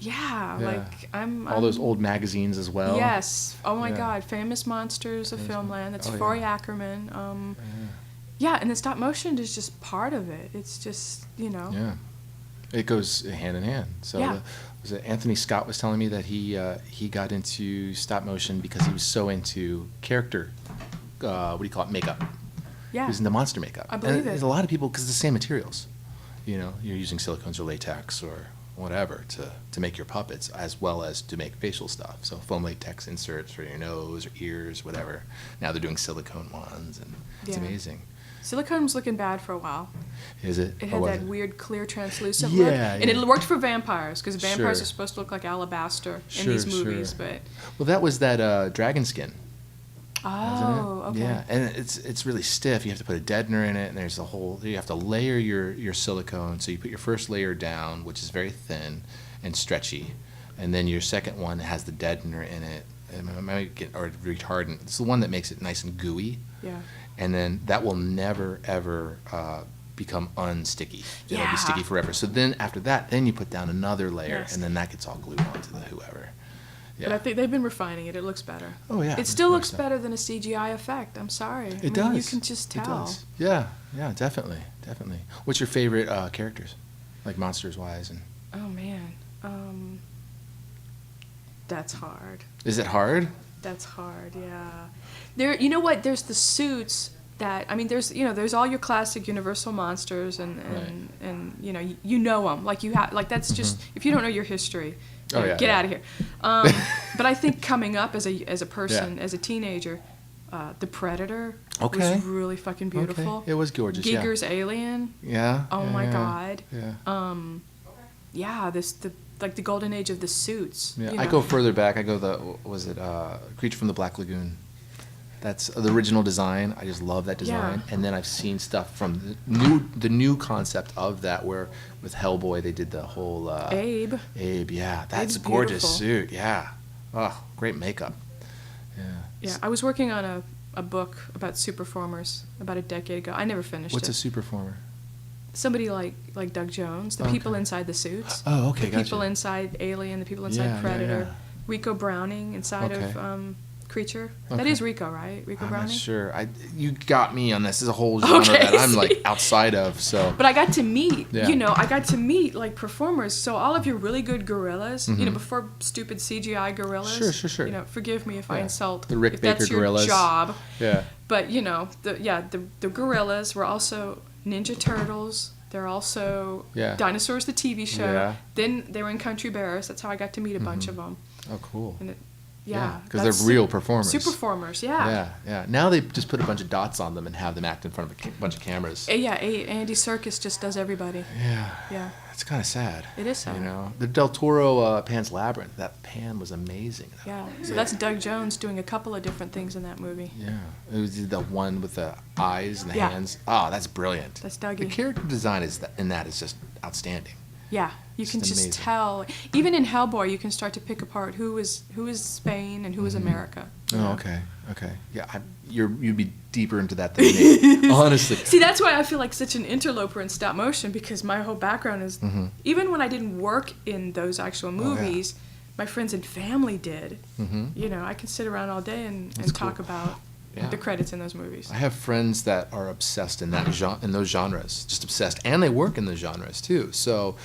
like I'm
all those old magazines as well.
Yes. Oh my God, Famous Monsters of Filmland. That's Forey Ackerman. And the stop motion is just part of it. It's just
Yeah. It goes hand in hand. So Anthony Scott was telling me that he got into stop motion because he was so into character, what do you call it, makeup.
Yeah.
He was into monster makeup.
I believe it.
There's a lot of people, because it's the same materials. You're using silicones or latex or whatever to make your puppets, as well as to make facial stuff. So foam latex inserts for your nose or ears, whatever. Now they're doing silicone ones, and it's amazing.
Silicone was looking bad for a while.
Is it?
It had that weird, clear, translucent look. And it worked for vampires, because vampires are supposed to look like alabaster in these movies. But
well, that was that dragon skin.
Oh, okay.
Yeah, and it's really stiff. You have to put a deadener in it, and there's you have to layer your silicone. So you put your first layer down, which is very thin and stretchy, and then your second one has the deadener in it, or retardant. It's the one that makes it nice and gooey.
Yeah.
And then that will never ever become unsticky. It'll be sticky forever. So then after that, then you put down another layer, and then that gets all glued onto the whoever. Yeah.
But I think they've been refining it. It looks better.
Oh, yeah.
It still looks better than a CGI effect. I'm sorry.
It does.
You can just tell.
It does. Yeah, definitely. What's your favorite characters, like monsters-wise? And
oh, man. That's hard.
Is it hard?
That's hard, yeah. You know what? There's the suits that, I mean, there's all your classic Universal monsters, and you know them. Like, that's just, if you don't know your history, get out of here. But I think coming up as a person, as a teenager, the Predator was really fucking beautiful.
Okay. It was gorgeous.
Giger's Alien.
Yeah.
Oh my God.
Yeah.
The golden age of the suits.
Yeah. I go further back. I go Creature from the Black Lagoon. That's the original design. I just love that design. And then I've seen stuff from the new concept of that, where with Hellboy they did the whole
Abe.
Yeah, that's
Abe's
a gorgeous
beautiful.
suit. Yeah. Oh, great makeup. Yeah.
Yeah, I was working on a book about Superformers about a decade ago. I never finished
What's
it.
a Superformer?
Somebody like Doug Jones, the people inside the suits.
Oh, okay,
The people inside Alien, the people inside Predator.
Yeah.
Rico Browning inside of creature.
Okay.
That is Rico, right? Rico
I'm
Browning?
not sure. You got me on this. This is a whole genre that I'm like outside of. So,
but I got to meet,
Yeah.
I got to meet like performers. So all of your really good gorillas, before stupid CGI gorillas.
Sure.
Forgive me if I insult
the Rick
if
Baker
that's your
gorillas.
job.
Yeah.
But the gorillas were also Ninja Turtles. They're also Dinosaurs, the TV show.
Yeah.
Then they were in Country Bears. That's how I got to meet a bunch of them.
Oh, cool.
And
because they're real performers.
Super performers, yeah.
Yeah. Now they just put a bunch of dots on them and have them act in front of a bunch of cameras.
Yeah, Andy Serkis just does everybody.
Yeah. It's kind of sad.
It is sad.
The Del Toro Pan's Labyrinth. That Pan was amazing.
Yeah. So that's Doug Jones doing a couple of different things in that movie.
Yeah. It was the one with the eyes and the hands. Oh, that's brilliant.
That's Dougie.
The character design in that is just outstanding.
Yeah, you can just
amazing.
tell. Even in Hellboy, you can start to pick apart who is Spain and who is America.
Oh, okay. Yeah, you'd be deeper into that than me, honestly.
See, that's why I feel like such an interloper in stop motion, because my whole background is, even when I didn't work in those actual movies, my friends and family did. I can sit around all day and talk about the credits in those movies.
I have friends that are obsessed in those genres, just obsessed, and they work in those genres too. So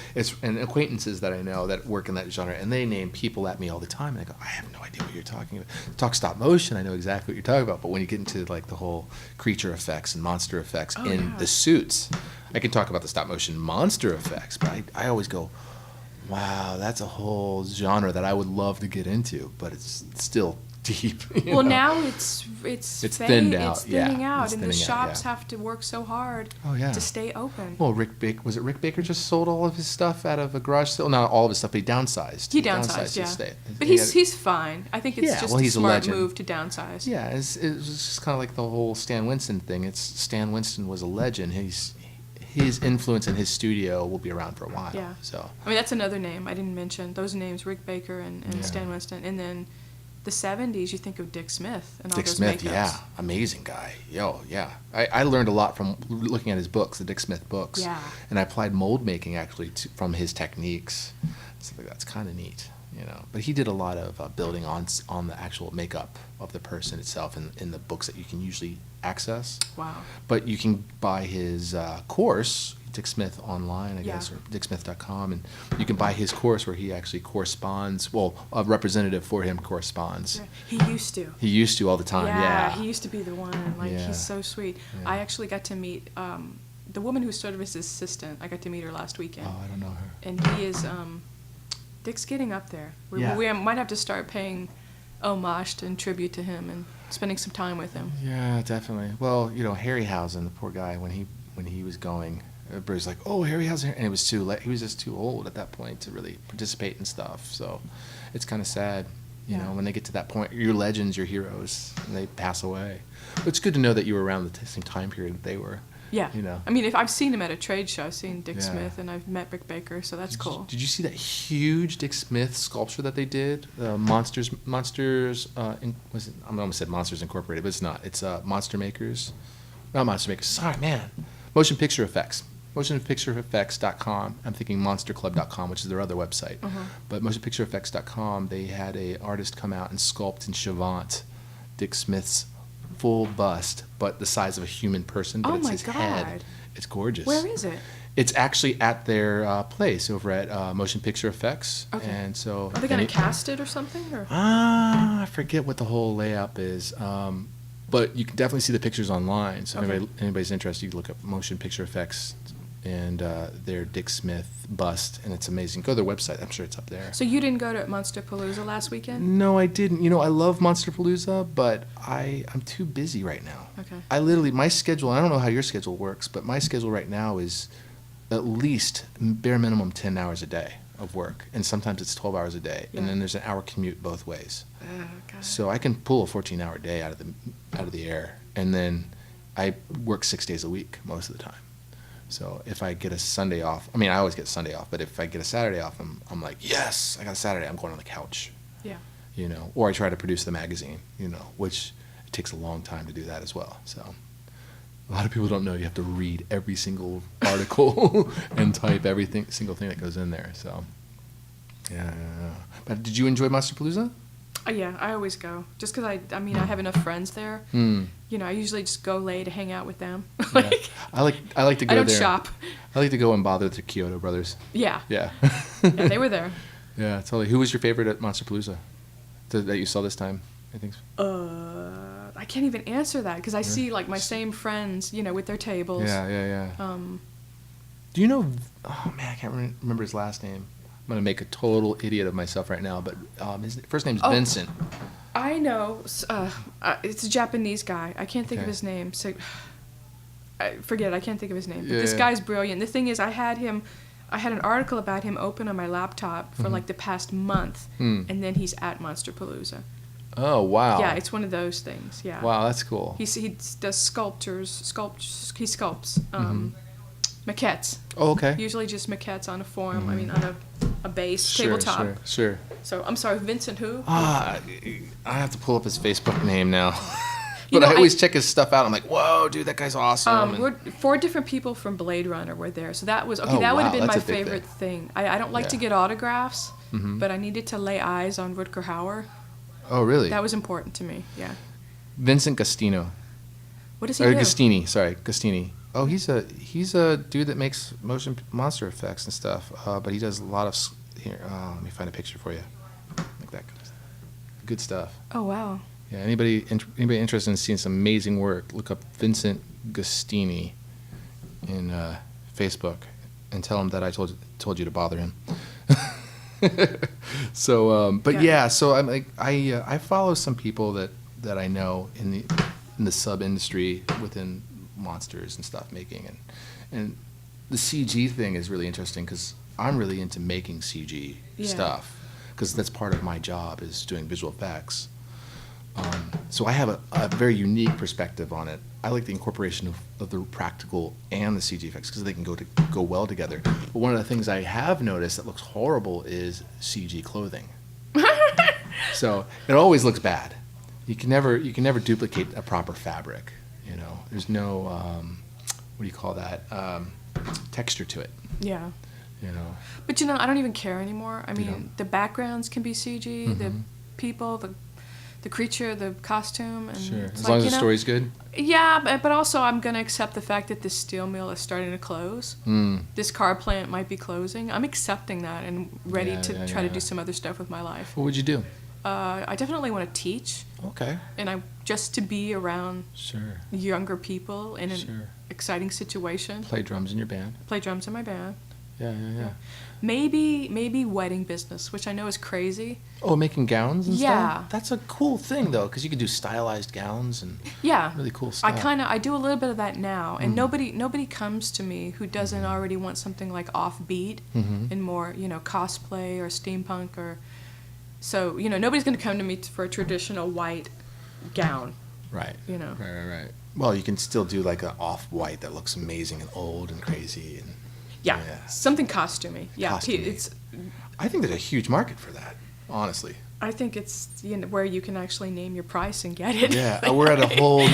and acquaintances that I know that work in that genre, and they name people at me all the time, and I go, I have no idea what you're talking about. Talk stop motion, I know exactly what you're talking about, but when you get into like the whole creature effects and monster effects the suits, I can talk about the stop motion monster effects, but I always go, wow, that's a whole genre that I would love to get into, but it's still deep.
Now it's
thinned out.
It's thinning out,
It's
and the
thinning out,
shops have to work so hard to stay open.
Well, Rick Baker just sold all of his stuff out of a garage sale? Not all of his stuff, but he downsized.
He downsized, yeah.
His estate.
But he's fine. I think it's just a smart move to downsize.
Yeah, it was just kind of like the whole Stan Winston thing. Stan Winston was a legend. His influence in his studio will be around for a while.
Yeah.
So
I mean, that's another name I didn't mention. Those names, Rick Baker and Stan Winston, and then the 70s, you think of Dick Smith and all those makeups.
Yeah, amazing guy. Yeah. I learned a lot from looking at his books, the Dick Smith books.
Yeah.
And I applied mold making actually from his techniques. So that's kind of neat, But he did a lot of building on the actual makeup of the person itself in the books that you can usually access.
Wow.
But you can buy his course, Dick Smith online, I guess, or dicksmith.com, and you can buy his course where he actually corresponds. Well, a representative for him corresponds.
He used to.
He used to all the time. Yeah.
He used to be the one. He's so sweet.
Yeah.
I actually got to meet the woman who sort of is his assistant. I got to meet her last weekend.
Oh, I don't know her.
And he is. Dick's getting up there. We might have to start paying homage and tribute to him and spending some time with him.
Yeah, definitely. Well, Harryhausen, the poor guy, when he was going, everybody's like, "Oh, Harryhausen," and it was too late. He was just too old at that point to really participate in stuff. So, it's kind of sad, when they get to that point. Your legends, your heroes, and they pass away. But it's good to know that you were around the same time period that they were.
Yeah. I mean, if I've seen him at a trade show, I've seen Dick Smith, and I've met Rick Baker, so that's cool.
Did you see that huge Dick Smith sculpture that they did? Monsters. I almost said Monsters Incorporated, but it's not. It's Monster Makers. Not Monster Makers. Sorry, man. Motion Picture Effects. MotionPictureEffects.com. I'm thinking MonsterClub.com, which is their other website. But MotionPictureEffects.com, they had an artist come out and sculpt in Chavant Dick Smith's full bust, but the size of a human person, but it's his head. It's gorgeous.
Where is it?
It's actually at their place over at Motion Picture Effects.
Okay.
And so
are they going to cast it or something? Or?
I forget what the whole layout is. But you can definitely see the pictures online. So if anybody's interested, you can look up Motion Picture Effects and their Dick Smith bust, and it's amazing. Go to their website. I'm sure it's up there.
So you didn't go to Monsterpalooza last weekend?
No, I didn't. I love Monsterpalooza, but I'm too busy right now.
Okay.
My schedule, I don't know how your schedule works, but my schedule right now is at least bare minimum 10 hours a day of work, and sometimes it's 12 hours a day, and then there's an hour commute both ways. So I can pull a 14-hour day out of the air, and then I work 6 days a week most of the time. So if I get a Sunday off, I always get Sunday off, but if I get a Saturday off, I'm like, yes, I got a Saturday, I'm going on the couch.
Yeah.
Or I try to produce the magazine, which it takes a long time to do that as well. So a lot of people don't know you have to read every single article and type single thing that goes in there. So, yeah. But did you enjoy Monsterpalooza?
Yeah, I always go. Just because I mean, I have enough friends there.
Mm.
You know, I usually just go late to hang out with them.
Yeah. I like to go
I don't
there.
shop.
I like to go and bother the Kyoto brothers.
Yeah.
Yeah.
Yeah, they were there.
Yeah, totally. Who was your favorite at Monsterpalooza that you saw this time? I think.
I can't even answer that because I see like my same friends, you know, with their tables.
Yeah. Do you know? Oh man, I can't remember his last name. I'm gonna make a total idiot of myself right now, but his first name's Vincent.
I know. It's a Japanese guy. I can't think of
Okay.
his name. So, forget it. I can't think of his name. But
Yeah,
this
yeah.
guy's brilliant. The thing is, I had an article about him open on my laptop for like the past month, and then he's at Monsterpalooza.
Oh wow.
Yeah, it's one of those things. Yeah.
Wow, that's cool.
He does he sculpts maquettes.
Oh, okay.
Usually just maquettes on a form. I mean, on a base tabletop.
Sure.
So I'm sorry, Vincent who?
I have to pull up his Facebook name now.
You
But
know,
I always check his stuff out. I'm like, whoa, dude, that guy's awesome. And-
We're 4 different people from Blade Runner were there, so that was okay.
Oh,
that would have
wow,
been my
that's a big
favorite thing. I don't like to
Yeah.
get autographs, but I needed to lay eyes on Rutger Hauer.
oh, really?
That was important to me. Yeah.
Vincent Gastino.
What does he
Or
do?
Gastini, sorry, Gastini. Oh, he's a dude that makes motion monster effects and stuff. But he does a lot of here. Let me find a picture for you. Like that kind of stuff. Good stuff.
Oh wow.
Yeah. Anybody interested in seeing some amazing work? Look up Vincent Gastini in Facebook and tell him that I told you to bother him. So, but yeah. So I'm like I follow some people that I know in the sub industry within monsters and stuff making and the CG thing is really interesting because I'm really into making CG stuff because that's part of my job is doing visual effects. So I have a very unique perspective on it. I like the incorporation of the practical and the CG effects because they can go well together. But one of the things I have noticed that looks horrible is CG clothing. So it always looks bad. You can never duplicate a proper fabric. You know, there's no what do you call that texture to it.
Yeah.
You know.
But you know, I don't even care anymore. I
You
mean,
don't?
the backgrounds can be CG, the people, the creature, the costume, and
Sure.
it's
As long as
you
the
know,
story's good.
Yeah, but also I'm gonna accept the fact that this steel mill is starting to close. This car plant might be closing. I'm accepting that and ready to try to do some other stuff with my life.
What would you do?
I definitely want to teach,
Okay.
and just to be around
Sure.
younger people in an
Sure.
exciting situation.
Play drums in your band.
Play drums in my band.
Yeah.
Maybe wedding business, which I know is crazy.
Oh, making gowns and
Yeah.
stuff? That's a cool thing, though, because you can do stylized gowns and
Yeah.
really cool stuff.
I do a little bit of that now, and nobody comes to me who doesn't already want something like offbeat and more, you know, cosplay or steampunk or. So you know, nobody's going to come to me for a traditional white gown.
Right.
You know.
Right. Well, you can still do like an off-white that looks amazing and old and crazy. And
Yeah. Something costumey. Yeah.
Costumey.
It's.
I think there's a huge market for that, honestly.
I think it's where you can actually name your price and get it.
Yeah, we're at a whole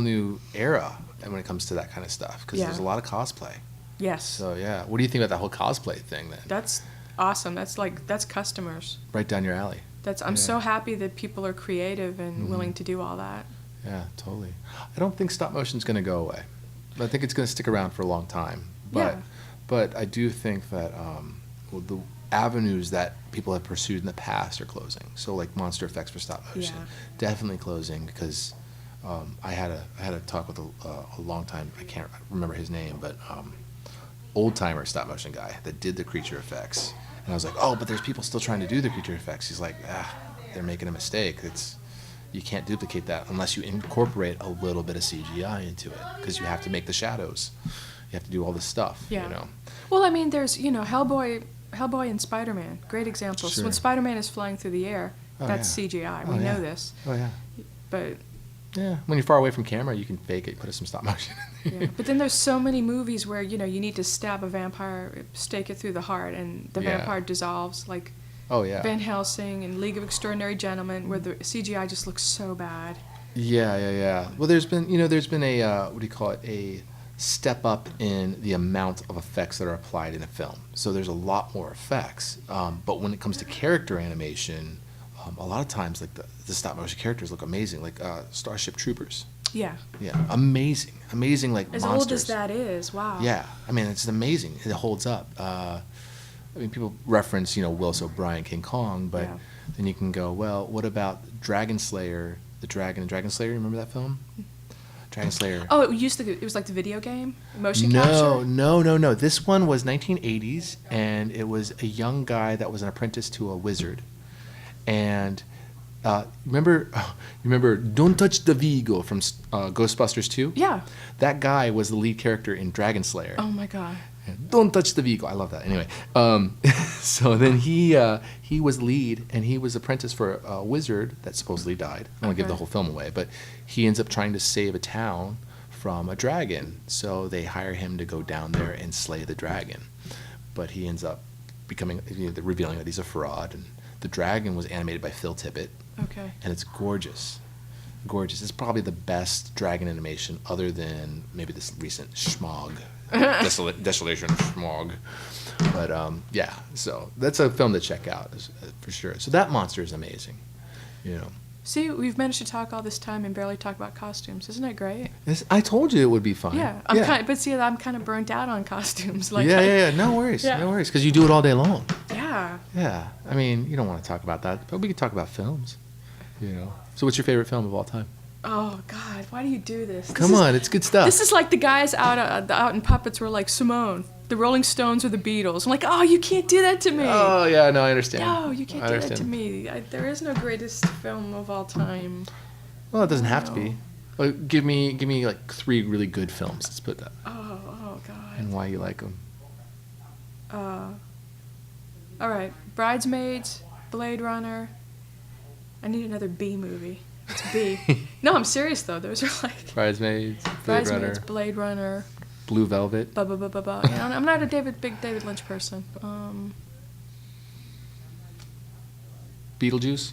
new era when it comes to that kind of stuff because
Yeah.
there's a lot of cosplay.
Yes.
So yeah, what do you think about that whole cosplay thing then?
That's awesome. That's customers.
Right down your alley.
I'm so happy that people are creative and willing to do all that.
Yeah, totally. I don't think stop motion's going to go away. I think it's going to stick around for a long time. But I do think that the avenues that people have pursued in the past are closing. So like monster effects for stop motion, definitely closing because I had a talk with a long time, I can't remember his name, but old timer stop motion guy that did the creature effects. And I was like, oh, but there's people still trying to do the creature effects. He's like, they're making a mistake. You can't duplicate that unless you incorporate a little bit of CGI into it because you have to make the shadows. You have to do all this stuff.
Yeah.
You know.
Well, I mean, there's Hellboy and Spider-Man, great examples.
Sure.
When Spider-Man is flying through the air, that's CGI. We know this.
Oh yeah.
But
yeah, when you're far away from camera, you can fake it, put some stop motion in there.
yeah. But then there's so many movies where you need to stab a vampire, stake it through the heart, and the vampire dissolves, like
Oh yeah.
Van Helsing and League of Extraordinary Gentlemen, where the CGI just looks so bad.
Yeah. Well, there's been a what do you call it, a step up in the amount of effects that are applied in a film. So there's a lot more effects. But when it comes to character animation, a lot of times, like the stop motion characters look amazing, like Starship Troopers.
Yeah.
Yeah, amazing, like
As
monsters.
old as that is, wow.
Yeah, I mean, it's amazing. It holds up. I mean, people reference, Willis O'Brien, King Kong, but then you can go, well, what about Dragon Slayer, the Dragon Slayer? Remember that film? Dragon Slayer.
Oh, it was like the video game? Motion capture?
No. This one was 1980s, and it was a young guy that was an apprentice to a wizard. And remember Don't Touch the Vigo from Ghostbusters 2?
Yeah.
That guy was the lead character in Dragon Slayer.
Oh my God.
Don't touch the Vigo. I love that. Anyway, so then he was lead, and he was apprentice for a wizard that supposedly died. I don't want to give the whole film away, but he ends up trying to save a town from a dragon. So they hire him to go down there and slay the dragon. But he ends up revealing that he's a fraud. And the dragon was animated by Phil Tippett.
Okay.
And it's gorgeous. It's probably the best dragon animation other than maybe this recent Schmog. Desolation Schmog. But yeah, so that's a film to check out for sure. So that monster is amazing.
See, we've managed to talk all this time and barely talk about costumes. Isn't that great?
I told you it would be fun.
Yeah, I'm kind of burnt out on costumes. Like,
yeah. No worries, because you do it all day long.
Yeah.
Yeah, I mean, you don't want to talk about that, but we could talk about films. So what's your favorite film of all time?
Oh God, why do you do this?
Come on, it's good stuff.
This is like the guys out in puppets were like, Simone, the Rolling Stones or the Beatles. I'm like, oh, you can't do that to me.
Oh yeah, no, I understand.
No, you can't do that to me. There is no greatest film of all time.
Well, it doesn't have to be. Well, give me like 3 really good films. Let's put that.
Oh God.
And why you like them?
All right, Bridesmaids, Blade Runner. I need another B movie. It's B. No, I'm serious though. Those are like
Bridesmaids,
Blade Runner,
Blue Velvet.
Yeah, I'm not a big David Lynch person.
Beetlejuice.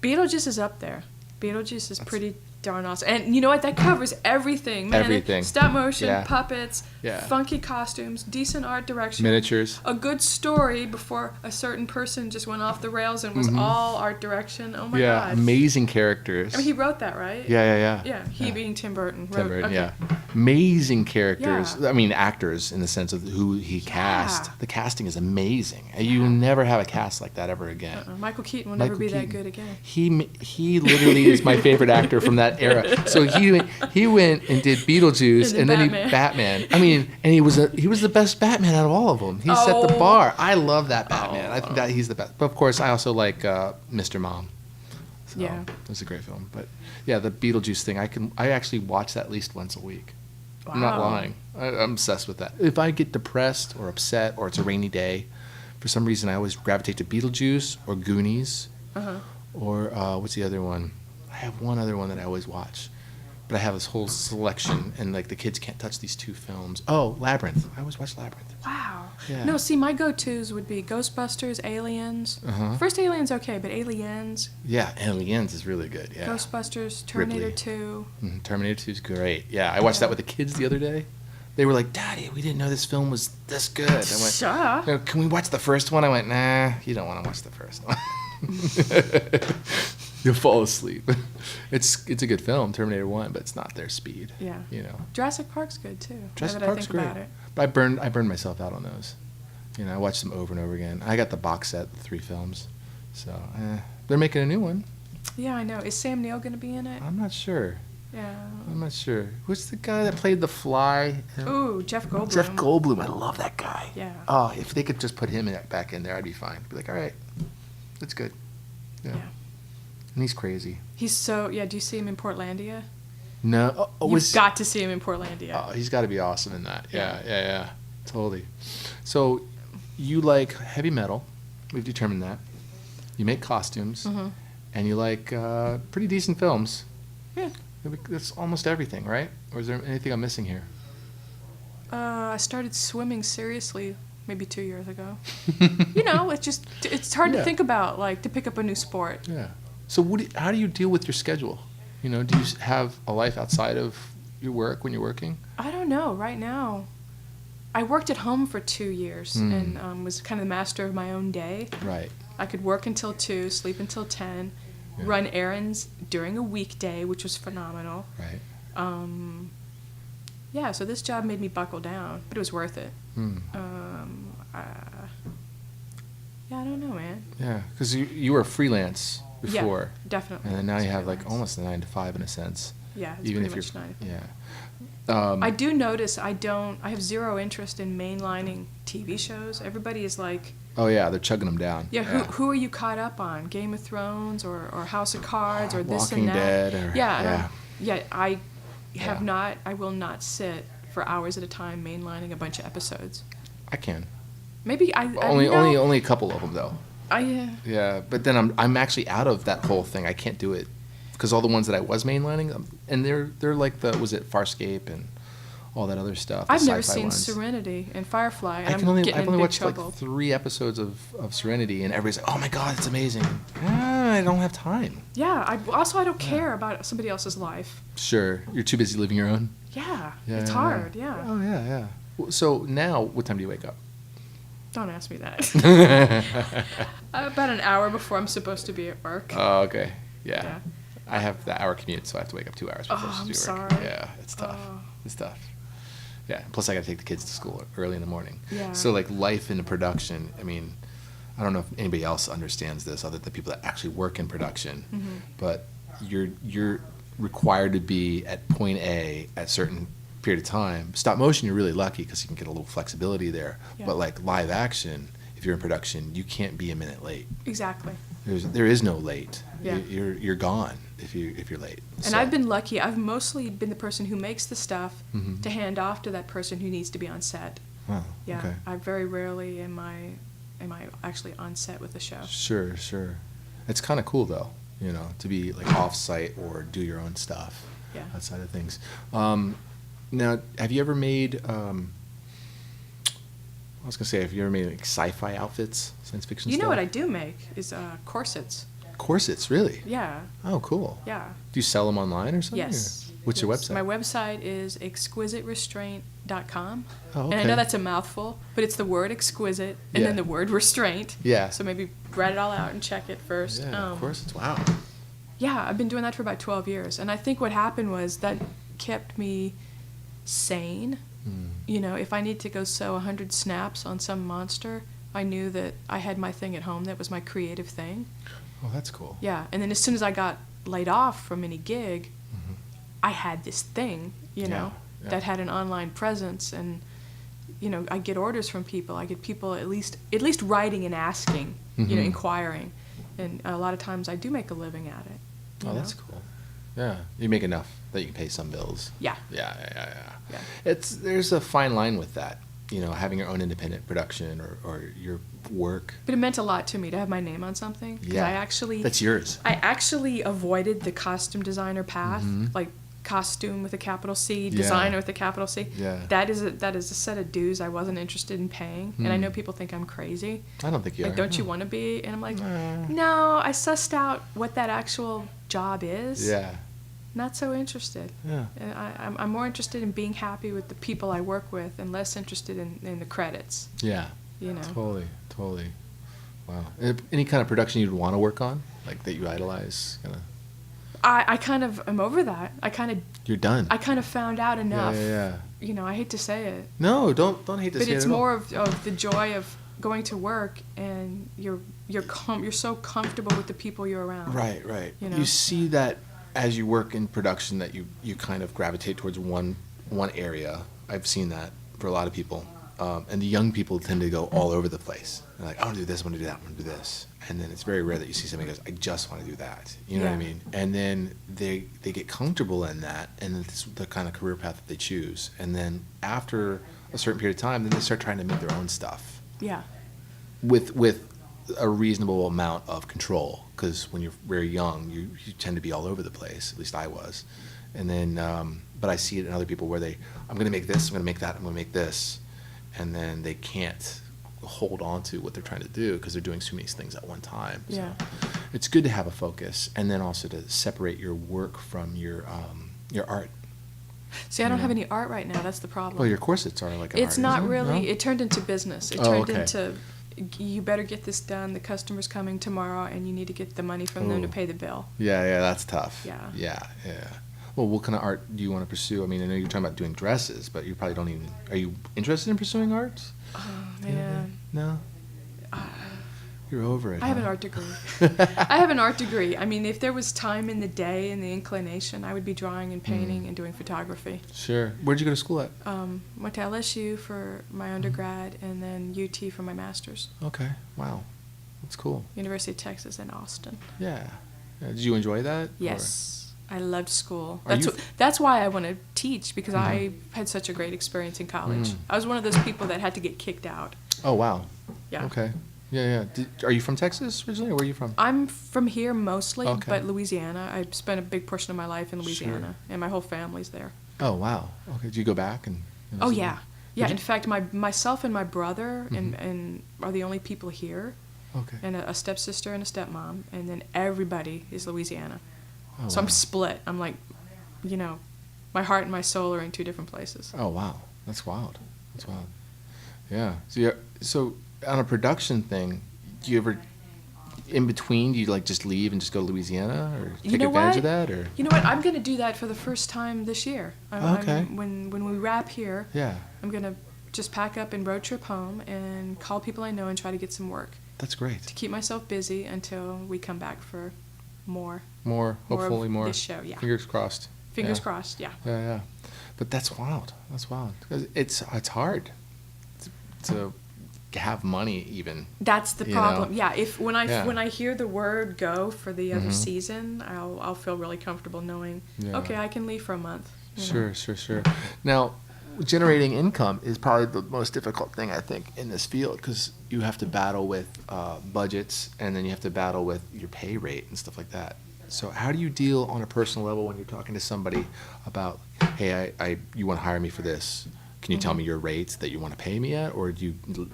Beetlejuice is up there. Beetlejuice is pretty darn awesome. And you know what? That covers everything. Man,
everything.
Stop motion, puppets,
Yeah.
funky costumes, decent art direction.
Miniatures.
A good story before a certain person just went off the rails and was all art direction. Oh my God.
Yeah, amazing characters.
I mean, he wrote that, right?
Yeah.
Yeah, he being Tim Burton.
Tim Burton, yeah. Amazing characters.
Yeah.
I mean, actors in the sense of who he cast. The casting is amazing. You never have a cast like that ever again.
Michael Keaton will never be that good again.
He literally is my favorite actor from that era. So he went and did Beetlejuice and then Batman. I mean, and he was the best Batman out of all of them. He set the bar. I love that Batman. I think that he's the best. But of course, I also like Mr. Mom. So that's a great film. But yeah, the Beetlejuice thing, I actually watch that at least once a week. Wow. I'm not lying. I'm obsessed with that. If I get depressed or upset or it's a rainy day, for some reason I always gravitate to Beetlejuice or Goonies or what's the other one? I have one other one that I always watch, but I have this whole selection, and like the kids can't touch these 2 films. Oh, Labyrinth. I always watch Labyrinth.
Wow.
Yeah.
No, see, my go-tos would be Ghostbusters, Aliens. First Aliens okay, but Aliens.
Yeah, Aliens is really good. Yeah.
Ghostbusters, Terminator
Ripley.
2.
Terminator 2 is great. Yeah, I watched that with the kids the other day. They were like, "Daddy, we didn't know this film was this good." I went, "Can we watch the first one?" I went, "Nah, you don't want to watch the first one." You'll fall asleep. It's a good film, Terminator 1, but it's not their speed.
Yeah.
Jurassic
Park's good too.
Jurassic Park's great. But I burned myself out on those. I watched them over and over again. I got the box set, the 3 films. So they're making a new one.
Yeah, I know. Is Sam Neill going to be in it?
I'm not sure.
Yeah.
I'm not sure. Who's the guy that played the Fly?
Ooh, Jeff Goldblum.
Jeff Goldblum. I love that guy.
Yeah.
Oh, if they could just put him back in there, I'd be fine. I'd be like, all right, that's good. Yeah. And he's crazy.
He's so, do you see him in Portlandia?
No.
You've got to see him in Portlandia.
Oh, he's got to be awesome in that. Yeah. Totally. So you like heavy metal. We've determined that. You make costumes. And you like pretty decent films.
Yeah.
That's almost everything, right? Or is there anything I'm missing here?
I started swimming seriously maybe 2 years ago. It's hard to think about, like, to pick up a new sport.
Yeah. So how do you deal with your schedule? Do you have a life outside of your work when you're working?
I don't know. Right now, I worked at home for 2 years and was kind of the master of my own day.
Right.
I could work until 2, sleep until 10, run errands during a weekday, which was phenomenal.
Right.
Yeah, so this job made me buckle down, but it was worth it. Yeah, I don't know, man.
Yeah, because you were freelance before.
Yeah, definitely.
And then now you have like almost a 9 to 5 in a sense.
Yeah, it's
Even
pretty
if
much
you're,
9.
Yeah.
I do notice I have zero interest in mainlining TV shows. Everybody is like,
Oh yeah, they're chugging them down.
yeah, who are you caught up on? Game of Thrones or House of Cards or this
Walking
and that?
Dead or,
I have not. I will not sit for hours at a time mainlining a bunch of episodes.
I can.
Maybe
Only a couple of them though.
Yeah,
but then I'm actually out of that whole thing. I can't do it because all the ones that I was mainlining, and they're like was it Farscape and all that other stuff.
I've never
sci-fi
seen
ones.
Serenity and Firefly, and
I've only watched
trouble.
like 3 episodes of Serenity, and everybody's like, "Oh my God, it's amazing." I don't have time.
Yeah, I don't care about somebody else's life.
Sure, you're too busy living your own.
Yeah, it's hard. Yeah.
Oh yeah. So now, what time do you wake up?
Don't ask me that. About an hour before I'm supposed to be at work.
Oh, okay. Yeah. I have the hour commute, so I have to wake up 2 hours before
I'm
to do work.
sorry.
Yeah, it's tough. It's tough. Yeah. Plus, I got to take the kids to school early in the morning.
Yeah.
So, like, life in the production. I mean, I don't know if anybody else understands this, other than the people that actually work in production.
Mm-hmm.
But you're required to be at point A at a certain period of time. Stop motion, you're really lucky because you can get a little flexibility there.
Yeah.
But like live action, if you're in production, you can't be a minute late.
Exactly.
There is no late.
Yeah.
You're gone if you're late.
And I've been lucky. I've mostly been the person who makes the stuff
Mhm.
to hand off to that person who needs to be on set.
Wow.
Yeah.
Okay.
I very rarely am I actually on set with the show.
Sure. It's kind of cool though, to be like off site or do your own stuff.
Yeah.
Outside of things. Now, have you ever made? Have you ever made like sci-fi outfits, science fiction
You
stuff?
know what I do make is corsets.
Corsets, really?
Yeah.
Oh, cool.
Yeah.
Do you sell them online or something?
Yes.
Or what's your website?
My website is exquisiterestraint.com.
Oh, okay.
And I know that's a mouthful, but it's the word exquisite and then the word restraint.
Yeah.
So maybe write it all out and check it first.
Yeah, corsets. Wow.
Yeah, I've been doing that for about 12 years. And I think what happened was that kept me sane. If I need to go sew 100 snaps on some monster, I knew that I had my thing at home that was my creative thing.
Oh, that's cool.
Yeah, and then as soon as I got laid off from any gig, I had this thing, that had an online presence, and I get orders from people. I get people at least writing and asking, inquiring, and a lot of times I do make a living at it.
Oh, that's cool. Yeah, you make enough that you can pay some bills.
Yeah.
Yeah. There's a fine line with that, having your own independent production or your work.
But it meant a lot to me to have my name on something. 'Cause
Yeah, that's yours.
I actually avoided the costume designer path, like costume with a capital C, designer with a capital C.
Yeah.
That is a set of dues I wasn't interested in paying, and I know people think I'm crazy.
I don't think you
like,
are.
don't you want to be? And I'm like, no. I sussed out what that actual job is.
Yeah.
Not so interested.
Yeah.
I'm more interested in being happy with the people I work with, and less interested in the credits.
Yeah.
Totally.
Wow. Any kind of production you'd want to work on, like that you idolize, kind of.
I kind of am over that.
You're done.
I kind of found out enough.
Yeah.
I hate to say it.
No, don't hate to say it.
But it's
at all.
more of the joy of going to work, and you're so comfortable with the people you're around.
Right. You see that as you work in production, that you kind of gravitate towards one area. I've seen that for a lot of people. And the young people tend to go all over the place. They're like, I want to do this, I want to do that, I want to do this. And then it's very rare that you see somebody who goes, I just want to do that. You know what I mean? And then they get comfortable in that, and it's the kind of career path that they choose. And then after a certain period of time, then they start trying to make their own stuff.
Yeah.
With a reasonable amount of control, because when you're very young, you tend to be all over the place. At least I was. And then, but I see it in other people where I'm going to make this, I'm going to make that, I'm going to make this. And then they can't hold on to what they're trying to do because they're doing too many things at one time.
Yeah.
So it's good to have a focus, and then also to separate your work from your art.
See, I don't have any art right now. That's the problem.
Well, your corsets are like an
It's
art,
not
isn't it?
really.
No?
It turned into business. It turned into, you better get this done. The customer's coming tomorrow, and you need to get the money from them to pay the bill.
Yeah, that's tough.
Yeah.
Well, what kind of art do you want to pursue? I mean, I know you're talking about doing dresses, but you probably don't even. Are you interested in pursuing arts?
Oh man.
No. You're over it.
I have an art degree. I have an art degree. I mean, if there was time in the day and the inclination, I would be drawing and painting and doing photography.
Sure. Where'd you go to school at?
Went to LSU for my undergrad and then UT for my master's.
Okay. Wow. That's cool.
University of Texas in Austin.
Yeah. Did you enjoy that?
Yes. I loved school.
Are
That's why I want to teach, because I had such a great experience in college. I was one of those people that had to get kicked out.
Oh, wow.
Yeah.
Okay. Yeah. Are you from Texas originally, or where are you from?
I'm from here mostly,
Okay.
but Louisiana. I spent a big portion of my life in Louisiana,
Sure.
and my whole family's there.
Oh, wow. Okay. Did you go back and?
Oh yeah, yeah. In fact, myself and my brother and are the only people here,
Okay.
and a stepsister and a stepmom, and then everybody is Louisiana.
Oh,
So I'm
wow.
split. I'm like, my heart and my soul are in two different places.
Oh, wow. That's wild. That's wild. Yeah. So on a production thing, do you ever, in between, do you like just leave and just go to Louisiana or take advantage of that? Or?
You know what? I'm going to do that for the first time this year.
Okay.
When we wrap here,
Yeah.
I'm going to just pack up and road trip home and call people I know and try to get some work
That's great.
to keep myself busy until we come back for more.
Hopefully
of
more.
this show, yeah.
Fingers crossed.
Fingers
Yeah.
crossed, yeah.
Yeah. But that's wild. That's wild. 'Cause it's hard to have money even.
That's the
You
problem.
know?
Yeah, when I
Yeah.
hear the word go for the other season, I'll feel really comfortable knowing,
Yeah.
okay, I can leave for a month. you know?
Sure. Now, generating income is probably the most difficult thing, I think, in this field, because you have to battle with budgets, and then you have to battle with your pay rate and stuff like that. So how do you deal on a personal level when you're talking to somebody about, hey, you want to hire me for this? Can you tell me your rates that you want to pay me at, or do you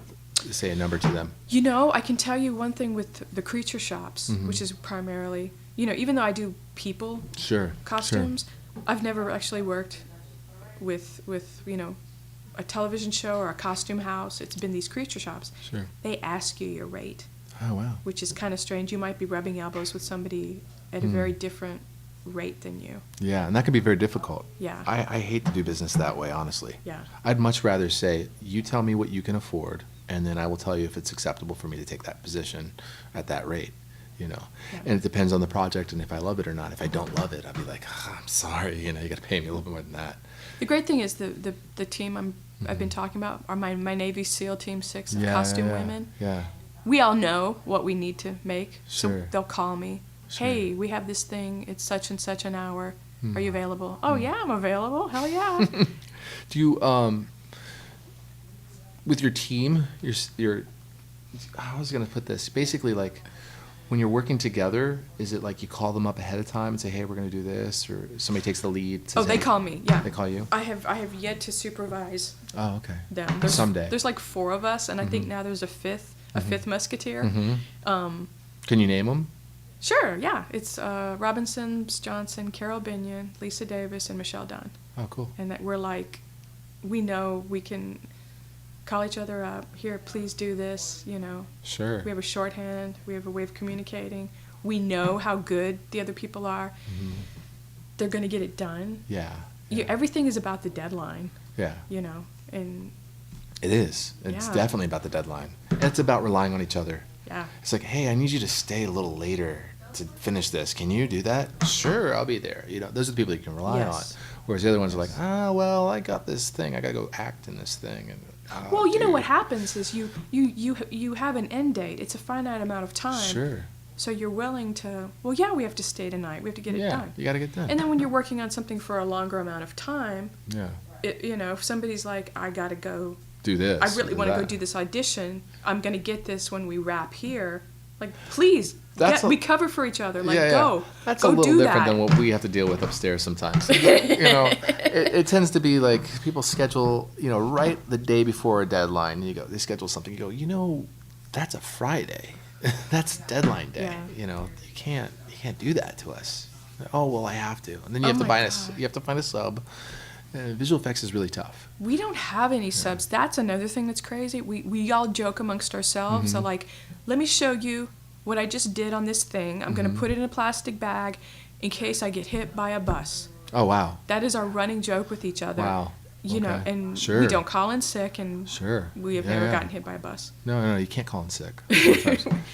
say a number to them?
I can tell you one thing with the creature shops, which is primarily, even though I do people
Sure.
costumes, I've never actually worked with a television show or a costume house. It's been these creature shops.
Sure.
They ask you your rate,
Oh, wow.
which is kind of strange. You might be rubbing elbows with somebody at a very different rate than you.
Yeah, and that can be very difficult.
Yeah.
I hate to do business that way, honestly.
Yeah.
I'd much rather say, you tell me what you can afford, and then I will tell you if it's acceptable for me to take that position at that rate,
Yeah.
And it depends on the project and if I love it or not. If I don't love it, I'll be like, I'm sorry, you got to pay me a little bit more than that.
The great thing is the team I've been talking about are my Navy SEAL Team 6 of
Yeah,
costume
yeah,
women.
Yeah.
We all know what we need to make, so
Sure.
they'll call me.
Sure.
Hey, we have this thing. It's such and such an hour. Are you available? Oh yeah, I'm available. Hell yeah.
Do you, with your team, your how was I going to put this? Basically, like, when you're working together, is it like you call them up ahead of time and say, hey, we're going to do this, or somebody takes the lead?
Oh, they call me. Yeah.
They call you?
I have yet to supervise
Oh, okay.
them.
Someday.
There's like 4 of us, and I think now there's a fifth musketeer.
Can you name them?
Sure. Yeah. It's Robinson Johnson, Carol Binion, Lisa Davis, and Michelle Dunn.
Oh, cool.
And that we're like, we know we can call each other up. Here, please do this.
Sure.
We have a shorthand. We have a way of communicating. We know how good the other people are. They're going to get it done.
Yeah.
Everything is about the deadline.
Yeah.
And
It is. It's
Yeah.
definitely about the deadline. And it's about relying on each other.
yeah.
It's like, hey, I need you to stay a little later to finish this. Can you do that? Sure, I'll be there. Those are the people you can rely
Yes.
on. Whereas the other ones are like, well, I got this thing. I got to go act in this thing. And
Well,
dude.
what happens is you have an end date. It's a finite amount of time.
Sure.
So you're willing to, we have to stay tonight. We have to get it
Yeah,
done.
you got to get done.
And then when you're working on something for a longer amount of time,
Yeah.
if somebody's like, I got to go,
Do this.
I really want to go
that.
do this audition, I'm going to get this when we wrap here. Like, please, we cover for each other. Like, go.
That's
go
a little
do
different
that.
than what we have to deal with upstairs sometimes. It tends to be like people schedule, right the day before a deadline. They schedule something. You go, that's a Friday. That's deadline day.
Yeah.
You can't do that to us. Oh well, I have to. And then you have to
my
find
God.
you have to find a sub. Visual effects is really tough.
We don't have any subs. That's another thing that's crazy. We all joke amongst ourselves. So like, let me show you what I just did on this thing. I'm going to put it in a plastic bag in case I get hit by a bus.
Oh, wow.
That is our running joke with each other.
Wow.
You know, and
Sure.
we don't call in sick, and
Sure.
we have never gotten hit by a bus.
No, you can't call in sick.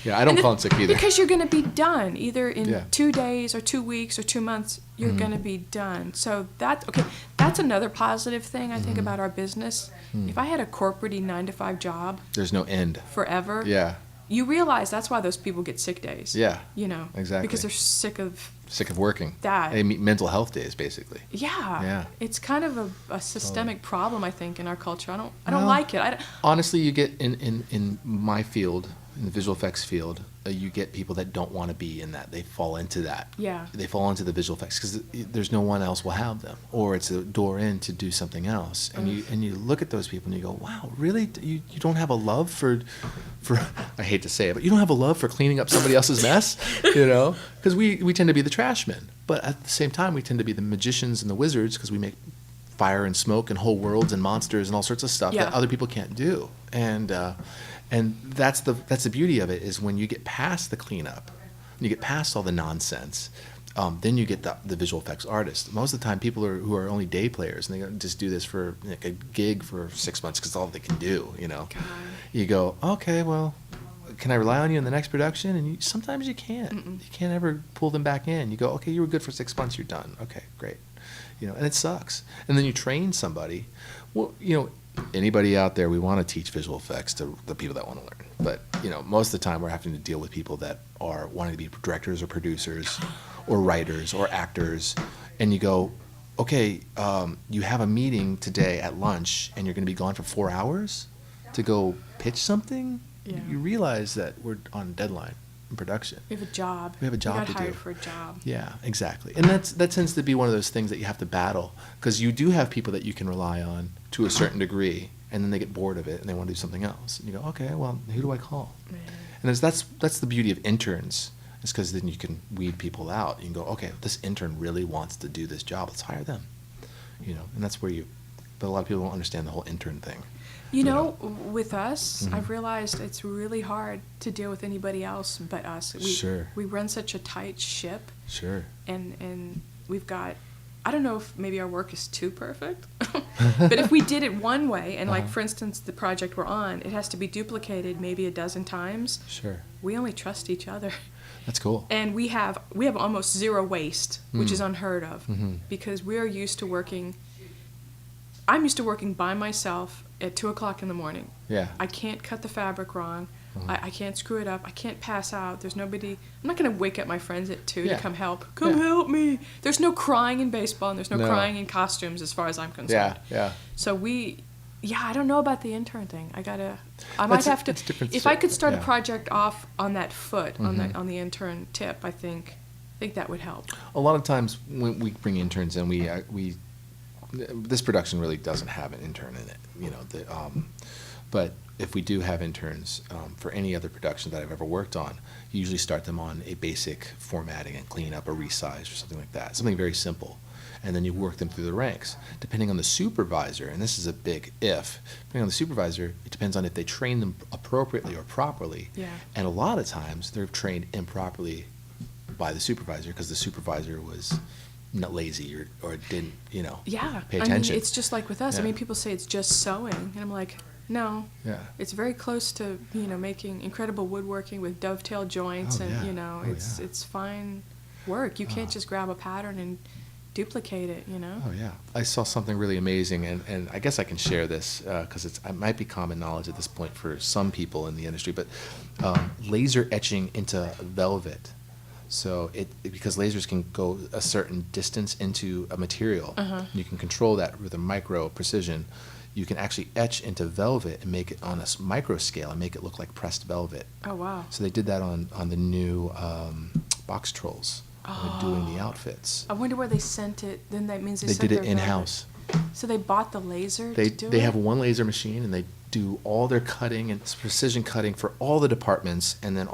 Yeah, I don't call in sick either.
Because you're going to be done. Either in 2 days or 2 weeks or 2 months, you're going to be done. So that's another positive thing I think about our business. If I had a corporate 9-to-5 job.
There's no end.
Forever.
Yeah.
You realize that's why those people get sick days.
Yeah.
You know.
Exactly.
Because they're sick of
working.
that.
They meet mental health days, basically.
Yeah. It's kind of a systemic problem, I think, in our culture. I don't like it.
Honestly, you get in my field, in the visual effects field, you get people that don't want to be in that. They fall into that.
Yeah.
They fall into the visual effects because there's no one else will have them, or it's a door in to do something else. And you look at those people and you go, wow, really? You don't have a love for I hate to say it, but you don't have a love for cleaning up somebody else's mess, you know? Because we tend to be the trash men, but at the same time we tend to be the magicians and the wizards because we make fire and smoke and whole worlds and monsters and all sorts of stuff that other people can't do. And that's the beauty of it, is when you get past the cleanup, you get past all the nonsense, then you get the visual effects artist. Most of the time, people who are only day players, and they just do this for like a gig for 6 months because it's all they can do, you know.
God.
You go, okay, well, can I rely on you in the next production? And sometimes you can't. You can't ever pull them back in. You go, okay, you were good for 6 months, you're done. Okay, great. You know, and it sucks. And then you train somebody. Well, you know, anybody out there, we want to teach visual effects to the people that want to learn. But, you know, most of the time we're having to deal with people that are wanting to be directors or producers or writers or actors. And you go, okay, you have a meeting today at lunch and you're going to be gone for 4 hours to go pitch something?
Yeah.
You realize that we're on deadline in production.
We have a job.
We have a job
got
to
hired
do.
for a job.
Yeah, exactly. And that tends to be one of those things that you have to battle, because you do have people that you can rely on to a certain degree, and then they get bored of it and they want to do something else. And you go, okay, well, who do I call?
Man.
And that's the beauty of interns, is because then you can weed people out. You can go, okay, this intern really wants to do this job. Let's hire them. You know, and that's where but a lot of people don't understand the whole intern thing.
You know, with us, I've realized it's really hard to deal with anybody else but us. We run such a tight ship.
Sure.
And we've got, I don't know if maybe our work is too perfect, but if we did it one way, and like, for instance, the project we're on, it has to be duplicated maybe a dozen times.
Sure.
We only trust each other.
That's cool.
And we have almost zero waste, which is unheard of, because we are used to working. I'm used to working by myself at 2:00 in the morning.
Yeah.
I can't cut the fabric wrong. I can't screw it up. I can't pass out. There's nobody. I'm not going to wake up my friends at 2 to come help. Come help me. There's no crying in baseball, and there's no crying in costumes, as far as I'm concerned.
Yeah.
So I don't know about the intern thing. I might have to. If I could start a project off on that foot, on the intern tip, I think that would help.
A lot of times when we bring interns in, this production really doesn't have an intern in it, you know. But if we do have interns for any other production that I've ever worked on, you usually start them on a basic formatting and cleanup or resize or something like that, something very simple, and then you work them through the ranks. Depending on the supervisor, and this is a big if, depending on the supervisor, it depends on if they train them appropriately or properly.
Yeah.
And a lot of times they're trained improperly by the supervisor because the supervisor was not lazy or didn't, you know, pay attention.
I mean, it's just like with us. I mean, people say it's just sewing, and I'm like, no. Yeah. It's very close to, you know, making incredible woodworking with dovetail joints, it's fine work. You can't just grab a pattern and duplicate it, you know.
Oh yeah. I saw something really amazing, and I guess I can share this because it might be common knowledge at this point for some people in the industry, but laser etching into velvet. So because lasers can go a certain distance into a material, you can control that with a micro precision. You can actually etch into velvet and make it on a micro scale and make it look like pressed velvet.
Oh wow!
So they did that on the new box trolls, doing the outfits.
I wonder where they sent it. Then that means they
did it in house.
So they bought the laser to do it?
They have one laser machine, and they do all their cutting and precision cutting for all the departments, and then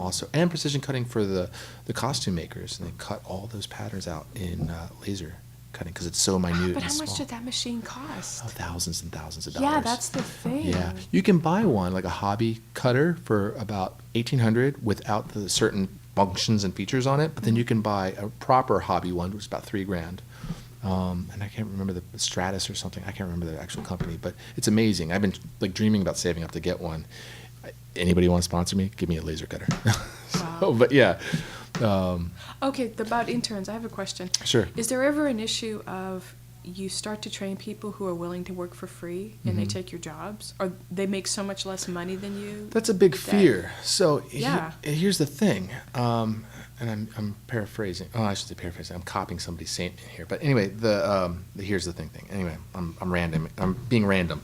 precision cutting for the costume makers, and they cut all those patterns out in laser. cutting because it's so minute
But
and
how much
small.
did that machine cost?
Oh, thousands and thousands of dollars.
Yeah, that's the thing.
Yeah, you can buy one like a hobby cutter for about $1,800 without the certain functions and features on it. But then you can buy a proper hobby one, which is about $3,000. And I can't remember the Stratus or something. I can't remember the actual company, but it's amazing. I've been like dreaming about saving up to get one. Anybody want to sponsor me? Give me a laser cutter.
Wow.
But yeah.
Okay, about interns, I have a question.
Sure.
Is there ever an issue of you start to train people who are willing to work for free and they take your jobs, or they make so much less money than you?
That's a big fear. So
Yeah.
here's the thing, and I'm paraphrasing. Oh, I should say paraphrasing. I'm copying somebody's saying it here. But anyway, the here's the thing. Anyway, I'm random. I'm being random.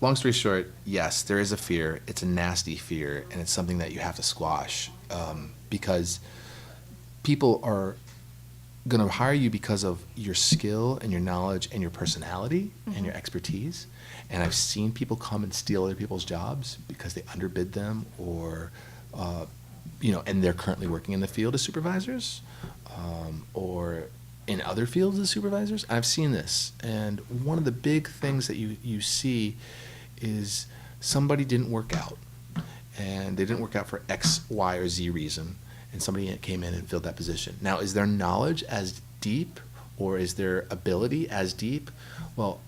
Long story short, yes, there is a fear. It's a nasty fear, and it's something that you have to squash because people are going to hire you because of your skill and your knowledge and your personality and your expertise. And I've seen people come and steal other people's jobs because they underbid them or, and they're currently working in the field as supervisors or in other fields as supervisors. I've seen this. And one of the big things that you see is somebody didn't work out. And they didn't work out for X, Y, or Z reason. And somebody came in and filled that position. Now, is their knowledge as deep or is their ability as deep? Well,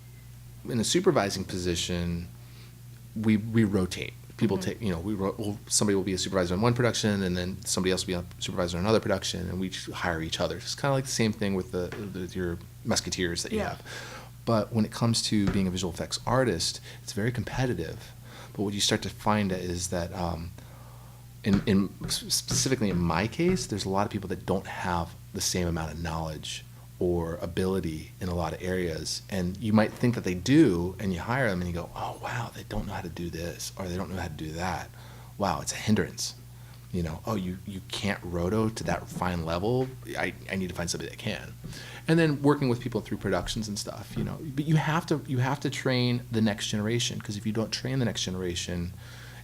in a supervising position, we rotate. People take, somebody will be a supervisor in one production and then somebody else will be a supervisor in another production and we hire each other. It's kind of like the same thing with your musketeers that you have. But when it comes to being a visual effects artist, it's very competitive. But what you start to find is that specifically in my case, there's a lot of people that don't have the same amount of knowledge or ability in a lot of areas. And you might think that they do, and you hire them and you go, oh, wow, they don't know how to do this, or they don't know how to do that. Wow, it's a hindrance. Oh, you can't roto to that fine level. I need to find somebody that can. And then working with people through productions and stuff, But you have to train the next generation, because if you don't train the next generation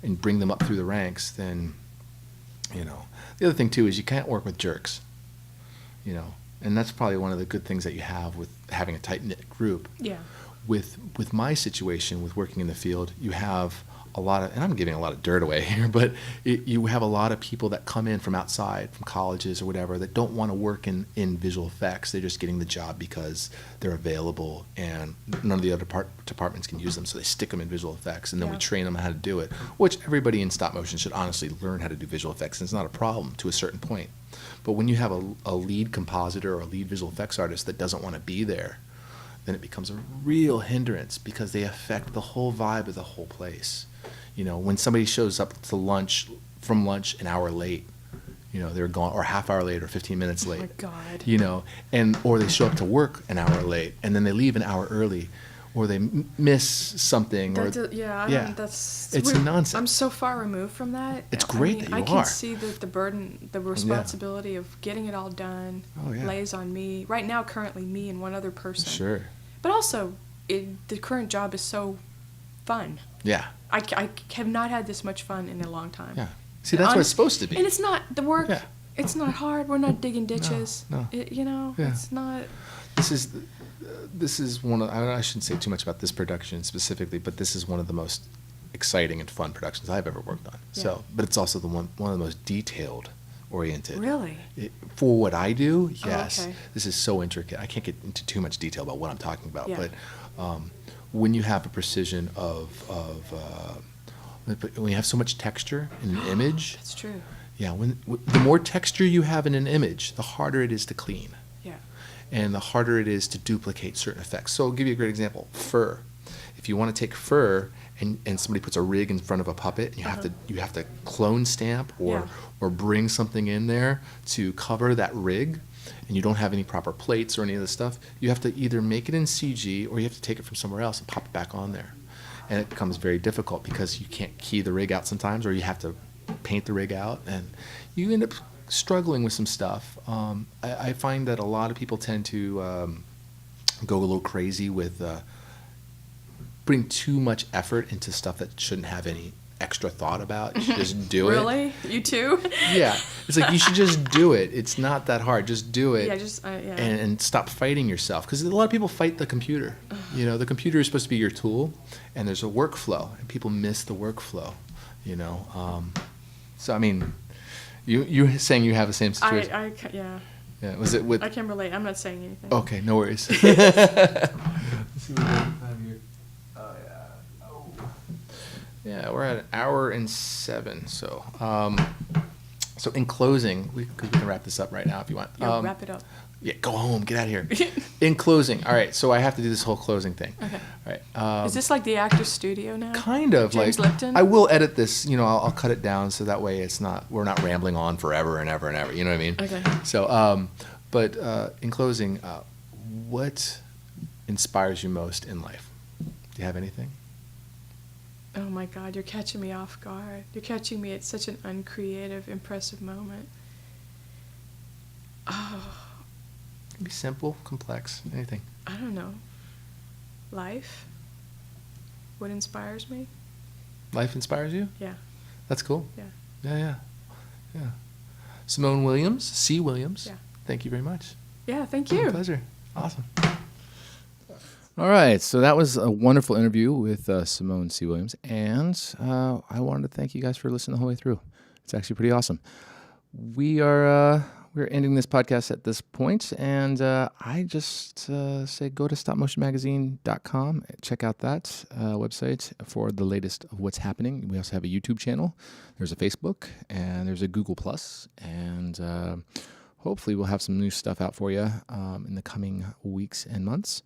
and bring them up through the ranks, then the other thing too is you can't work with jerks, and that's probably one of the good things that you have with having a tight-knit group.
Yeah.
With my situation with working in the field, you have a lot of, and I'm giving a lot of dirt away here, but you have a lot of people that come in from outside, from colleges or whatever, that don't want to work in visual effects. They're just getting the job because they're available and none of the other departments can use them, so they stick them in visual effects, and then we train them how to do it, which everybody in stop motion should honestly learn how to do visual effects, and it's not a problem to a certain point. But when you have a lead compositor or a lead visual effects artist that doesn't want to be there, then it becomes a real hindrance because they affect the whole vibe of the whole place. When somebody shows up from lunch an hour late, they're gone, or a half hour late or 15 minutes late.
Oh my God.
Or they show up to work an hour late and then they leave an hour early, or they miss something. It's nonsense.
I'm so far removed from that.
It's great that you
I
are.
can see that the burden, the responsibility of getting it all done lays on me. Right now, currently, me and one other person.
Sure.
But also, the current job is so fun.
Yeah.
I have not had this much fun in a long time.
Yeah. See, that's what it's supposed to be.
And it's not the work.
Yeah.
It's not hard. We're not digging ditches.
No.
It's not.
This is one of, I shouldn't say too much about this production specifically, but this is one of the most exciting and fun productions I've ever worked on.
Yeah.
So, but it's also one of the most detailed oriented.
Really?
For what I do, yes.
Oh, okay.
This is so intricate. I can't get into too much detail about what I'm talking about,
Yeah.
but when you have a precision when you have so much texture in an image.
That's true.
Yeah, the more texture you have in an image, the harder it is to clean.
Yeah.
And the harder it is to duplicate certain effects. So I'll give you a great example. Fur. If you want to take fur and somebody puts a rig in front of a puppet, and you have to clone stamp or bring something in there to cover that rig, and you don't have any proper plates or any of this stuff, you have to either make it in CG or you have to take it from somewhere else and pop it back on there. And it becomes very difficult because you can't key the rig out sometimes, or you have to paint the rig out, and you end up struggling with some stuff. I find that a lot of people tend to go a little crazy with putting too much effort into stuff that shouldn't have any extra thought about. You should just do it.
Really? You too?
Yeah. It's like you should just do it. It's not that hard. Just do it.
Yeah,
And stop fighting yourself. Because a lot of people fight the computer. You know, the computer is supposed to be your tool, and there's a workflow, and people miss the workflow. You know. So I mean, you're saying you have the same situation.
Yeah.
Yeah. Was it with?
I can relate. I'm not saying anything.
Okay. No worries. Let's see what we have here. Oh yeah. Oh. Yeah, we're at an hour and 7. So, so in closing, we can wrap this up right now if you want.
Yeah, wrap it up.
Yeah, go home, get out of here. In closing, all right. So I have to do this whole closing thing.
Okay.
All right.
Is this like the actor's studio now?
Kind of
James
like
Lipton?
I will edit this. You know, I'll cut it down so that way we're not rambling on forever and ever and ever. You know what I mean?
Okay.
So, but in closing, what inspires you most in life? Do you have anything?
Oh my God, you're catching me off guard. You're catching me at such an uncreative, impressive moment. Oh.
It can be simple, complex, anything.
I don't know. Life? What inspires me?
Life inspires you?
Yeah.
That's cool.
Yeah.
Yeah. Simone Williams, C. Williams.
Yeah.
Thank you very much.
Yeah, thank you.
My pleasure. Awesome. All right, so that was a wonderful interview with Simone C. Williams, and I wanted to thank you guys for listening the whole way through. It's actually pretty awesome. We're ending this podcast at this point, and I just say go to stopmotionmagazine.com, check out that website for the latest of what's happening. We also have a YouTube channel. There's a Facebook, and there's a Google+, and hopefully we'll have some new stuff out for you in the coming weeks and months.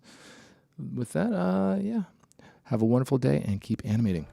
With that, have a wonderful day and keep animating.